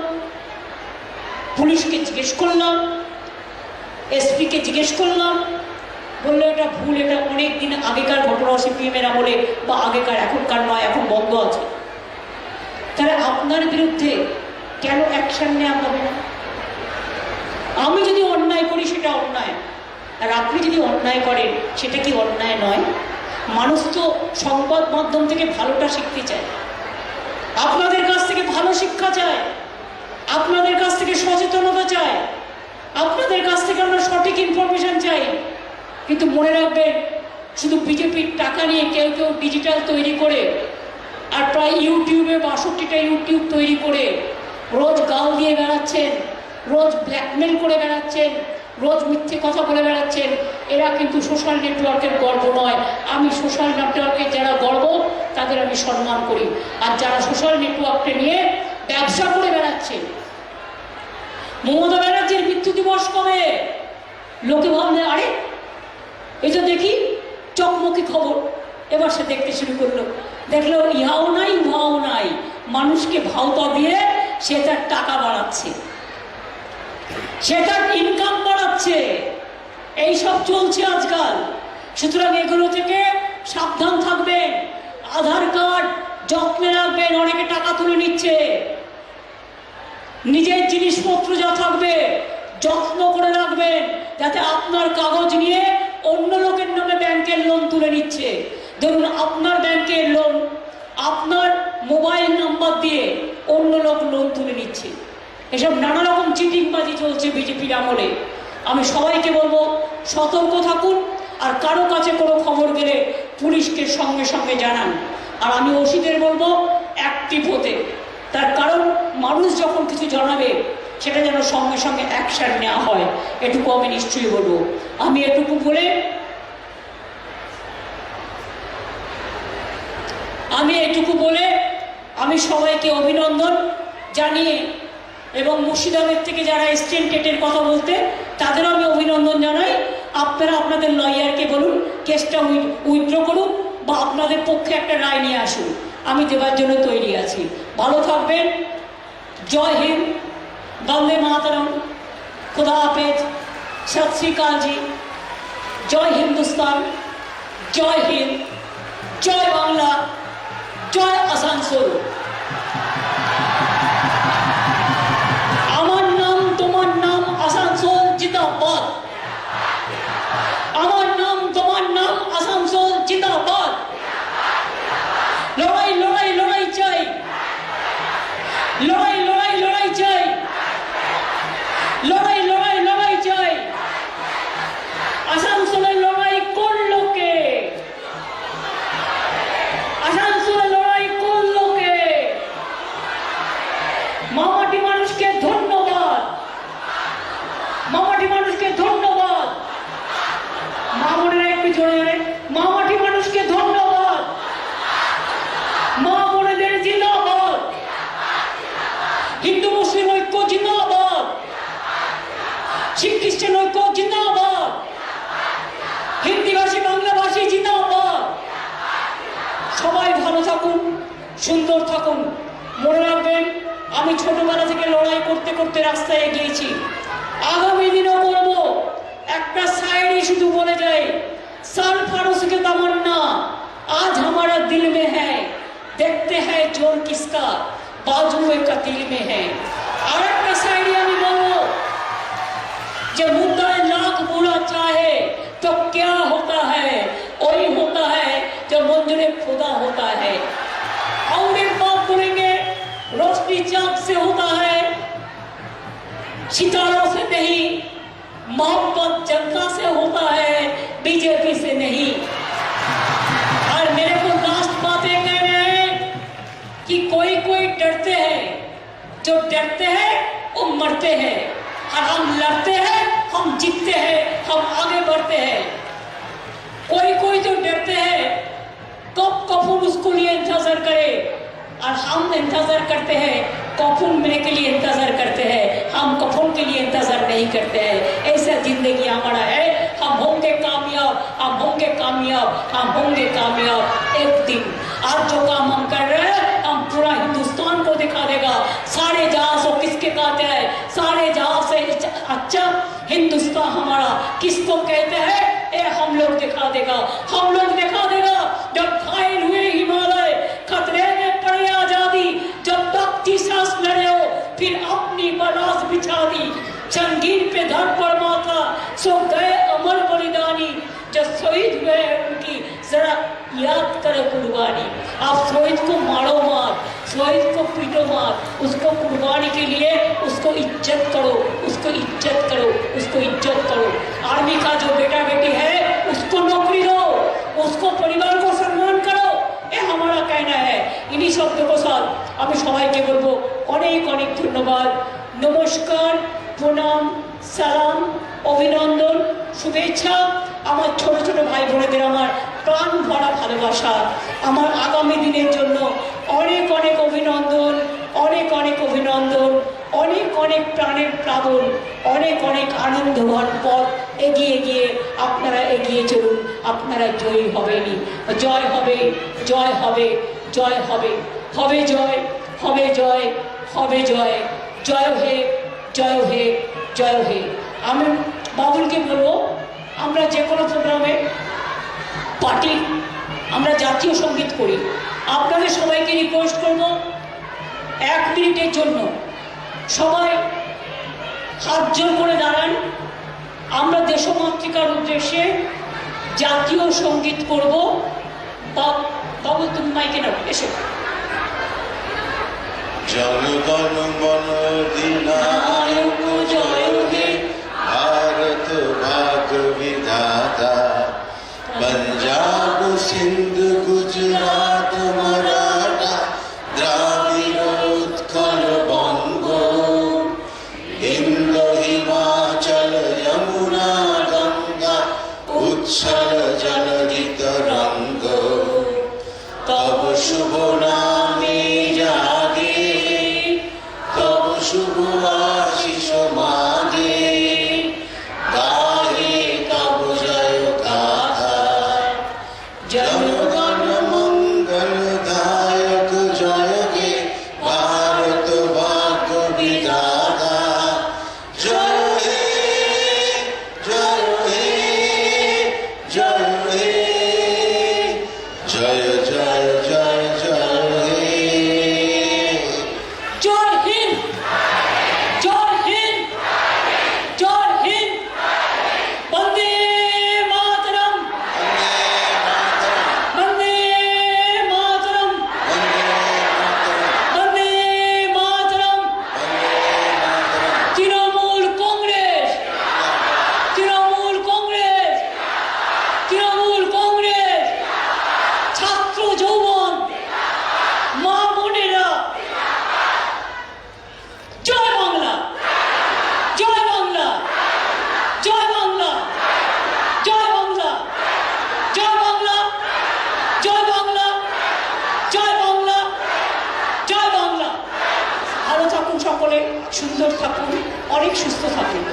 পুলিশকে জিজ্ঞেস করলাম, এসপিকে জিজ্ঞেস করলাম, বললো এটা ভুল, এটা অনেক দিন আগেকার ঘটনা, সিপিএমের আমলে বা আগেকার, এখনকার নয়, এখন বন্ধ আছে। তাহলে আপনার বিরুদ্ধে কেন অ্যাকশন নেওয়া হবে না? আমি যদি অন্যায় করি সেটা অন্যায়, আর আপনি যদি অন্যায় করেন সেটা কি অন্যায় নয়? মানুষ তো সংবাদ মাধ্যম থেকে ভালোটা শিখতে চায়, আপনাদের কাছ থেকে ভালো শিক্ষা চায়, আপনাদের কাছ থেকে সচেতনতা চায়, আপনাদের কাছ থেকে আমরা সঠিক ইনফরমেশন চাই। কিন্তু মনে রাখবেন, শুধু বিজেপির টাকা নিয়ে কেউ কেউ ডিজিটাল তৈরি করে আর প্রায় ইউটিউবে ৬২টা ইউটিউব তৈরি করে রোজ গাল দিয়ে বেড়াচ্ছেন, রোজ ব্ল্যাকমেল করে বেড়াচ্ছেন, রোজ মিথ্যে কথা বলে বেড়াচ্ছেন। এরা কিন্তু সোশ্যাল নেটওয়ার্কের গর্ব নয়। আমি সোশ্যাল নেটওয়ার্কের যারা গর্ব তাদের আমি সম্মান করি, আর যারা সোশ্যাল নেটওয়ার্ককে নিয়ে ব্যবসা করে বেড়াচ্ছে। মমতা ব্যানার্জির মৃত্যু দিবস কবে? লোকে ভাবলে আরে এই তো দেখি চকমকি খবর, এবার সে দেখতে শুরু করলো, দেখলো ইহাও নাই উহাও নাই, মানুষকে ভাওতা দিয়ে সে তার টাকা বাড়াচ্ছে, সে তার ইনকাম বাড়াচ্ছে। এইসব চলছে আজকাল। সুতরাং এগুলো থেকে সাবধান থাকবেন। আধার কার্ড যত্নে রাখবেন, অনেকে টাকা তুলে নিচ্ছে। নিজের জিনিসপত্র যা থাকবে যত্ন করে রাখবেন, যাতে আপনার কাগজ নিয়ে অন্য লোকের নামে ব্যাংকের লোন তুলে নিচ্ছে। ধরুন আপনার ব্যাংকের লোন আপনার মোবাইল নাম্বার দিয়ে অন্য লোক লোন তুলে নিচ্ছে। এসব নানা রকম চিটিংবাজি চলছে বিজেপির আমলে। আমি সবাইকে বলবো সতর্ক থাকুন, আর কারো কাছে কোনো খবর গেলে পুলিশকে সঙ্গে সঙ্গে জানান। আর আমি ওসিদের বলবো অ্যাক্টিভ হতে, তার কারণ মানুষ যখন কিছু জানাবে সেটা যেন সঙ্গে সঙ্গে অ্যাকশন নেওয়া হয়, এটুকু আমি নিশ্চয়ই বলবো। আমি এটুকু বলে আমি সবাইকে অভিনন্দন জানিয়ে, এবং মুর্শিদাবাদ থেকে যারা এসছেন টেটের কথা বলতে তাদেরও আমি অভিনন্দন জানাই। আপনারা আপনাদের লয়ারকে বলুন কেসটা উইথড্র করুন, বা আপনাদের পক্ষে একটা রায় নিয়ে আসুন, আমি দেবার জন্য তৈরি আছি। ভালো থাকবেন। জয় হিন্দ, বন্দে মাতরম, खुदा हाफिज, सत श्री अकाल जी, जय हिंदुस्तान, जय हिंद, जय बांग्ला, जय आसानसोल। আমার নাম তোমার নাম আসানসোল জিন্দাবাদ। আমার নাম তোমার নাম আসানসোল জিন্দাবাদ। লড়াই লড়াই লড়াই চাই, লড়াই লড়াই লড়াই চাই, লড়াই লড়াই লড়াই চাই। আসানসোলের লড়াই করলো কে? আসানসোলের লড়াই করলো কে? মামাটি মানুষকে ধন্যবাদ, মামাটি মানুষকে ধন্যবাদ। মা বোনেরা একটু জোরে জোরে, মামাটি মানুষকে ধন্যবাদ। মা বোনেদের জিন্দাবাদ। হিন্দু মুসলিম ঐক্য জিন্দাবাদ। শিখ খ্রিস্টান ঐক্য জিন্দাবাদ। হিন্দিভাষী বাংলাভাষী জিন্দাবাদ। সবাই ভালো থাকুন, সুন্দর থাকুন। মনে রাখবেন, আমি ছোটবেলা থেকে লড়াই করতে করতে রাস্তায় এগিয়েছি, আগামী দিনও করব। একটা শায়রি শুধু বলে যায়, सरफरोश के तमन्ना आज हमारा दिल में है, देखते हैं जोर किसका बाजुए कतील में है। और एक शायरी আমি বলবো যে मुद्दाए लाख बुरा चाहे तो क्या होता है, वही होता है जो मंजूरे खुदा होता है। और एक बात बोलेंगे, रोशनी चाँद से होता है, सितारों से नहीं। मोहब्बत जनता से होता है, बीजेपी से नहीं। और मेरे को लास्ट बातें कहने हैं कि कोई कोई डरते हैं, जो डरते हैं वो मरते हैं, और हम लड़ते हैं, हम जीतते हैं, हम आगे बढ़ते हैं। कोई कोई जो डरते हैं, कब कफून उसको लिए इंतजार करे, और हम इंतजार करते हैं, कफून मिलने के लिए इंतजार करते हैं, हम कफून के लिए इंतजार नहीं करते हैं। ऐसा जिंदगी हमारा है। हम होंगे कामयाब, हम होंगे कामयाब, हम होंगे कामयाब एक दिन। आज जो काम हम कर रहे हैं, हम पूरा हिंदुस्तान को दिखा देगा। सारे जहां से किसके कहते हैं, सारे जहां से अच्छा हिंदुस्तान हमारा किसको कहते हैं, ये हम लोग दिखा देगा। हम लोग दिखा देगा। जब घायल हुए हिमालय, खतरे में पड़े आजादी, जब तक सांस लड़े हो, फिर अपनी बरास बिछा दी। संगीन पे धर पर माथा, सो गए अमर बलिदानी। जो शहीद हुए उनकी जरा याद करो कुर्बानी। आप शहीद को मारो मत, शहीद को पीटो मत, उसको कुर्बानी के लिए उसको इज्जत करो, उसको इज्जत करो, उसको इज्जत करो। आर्मी का जो बेटा बेटी है उसको नौकरी दो, उसको परिवार को सम्मान करो। ये हमारा कहना है। इन्हीं शब्दों के साथ আমি সবাইকে বলবো অনেক অনেক ধন্যবাদ, নমস্কার, প্রণাম, সালাম, অভিনন্দন, শুভেচ্ছা। আমার ছোট ছোট ভাই বোনেদের আমার প্রাণ ভরা ভালোবাসা। আমার আগামী দিনের জন্য অনেক অনেক অভিনন্দন, অনেক অনেক অভিনন্দন, অনেক অনেক প্রাণের প্লাবন, অনেক অনেক আনন্দ হওয়ার পর এগিয়ে গিয়ে আপনারা এগিয়ে চলুন। আপনারা জয়ী হবেনই। জয় হবে, জয় হবে, জয় হবে, হবে জয়, হবে জয়, হবে জয়। জয় হে, জয় হে, জয় হে। আমি বাবুলকে বলবো, আমরা যে কোনো প্রোগ্রামে পার্টি আমরা জাতীয় সঙ্গীত করি। আপনাদের সবাইকে রিকোয়েস্ট করব, 1 মিনিটের জন্য সবাই হাত জোর করে দাঁড়ান। আমরা দেশমাতৃকার উদ্দেশ্যে জাতীয় সঙ্গীত করব। বাবু তুমি মাইকে নাও, এসো। জনগণ মন অধিনায়ক জয় হে, भारत भाग विधाता। पंजाब सिंध गुजरात मराठा, द्राविड़ उत्कल बंग, हिंद हिमाचल यमुना गंगा, उच्छल जलधित रंग। तब शुभ नामे जागे, तब शुभ आशीष मागे, गाहे तब जय गाथा। जनगण জয় হিন্দ, জয় হিন্দ, জয় হিন্দ। বন্দে মাতরম, বন্দে মাতরম, বন্দে মাতরম। তৃণমূল কংগ্রেস, তৃণমূল কংগ্রেস, তৃণমূল কংগ্রেস। ছাত্র যৌবন, মা বোনেরা, জয় বাংলা, জয় বাংলা, জয় বাংলা, জয় বাংলা, জয় বাংলা, জয় বাংলা, জয় বাংলা, জয় বাংলা। ভালো থাকুন সকলে, সুন্দর থাকুন, অনেক সুস্থ থাকুন।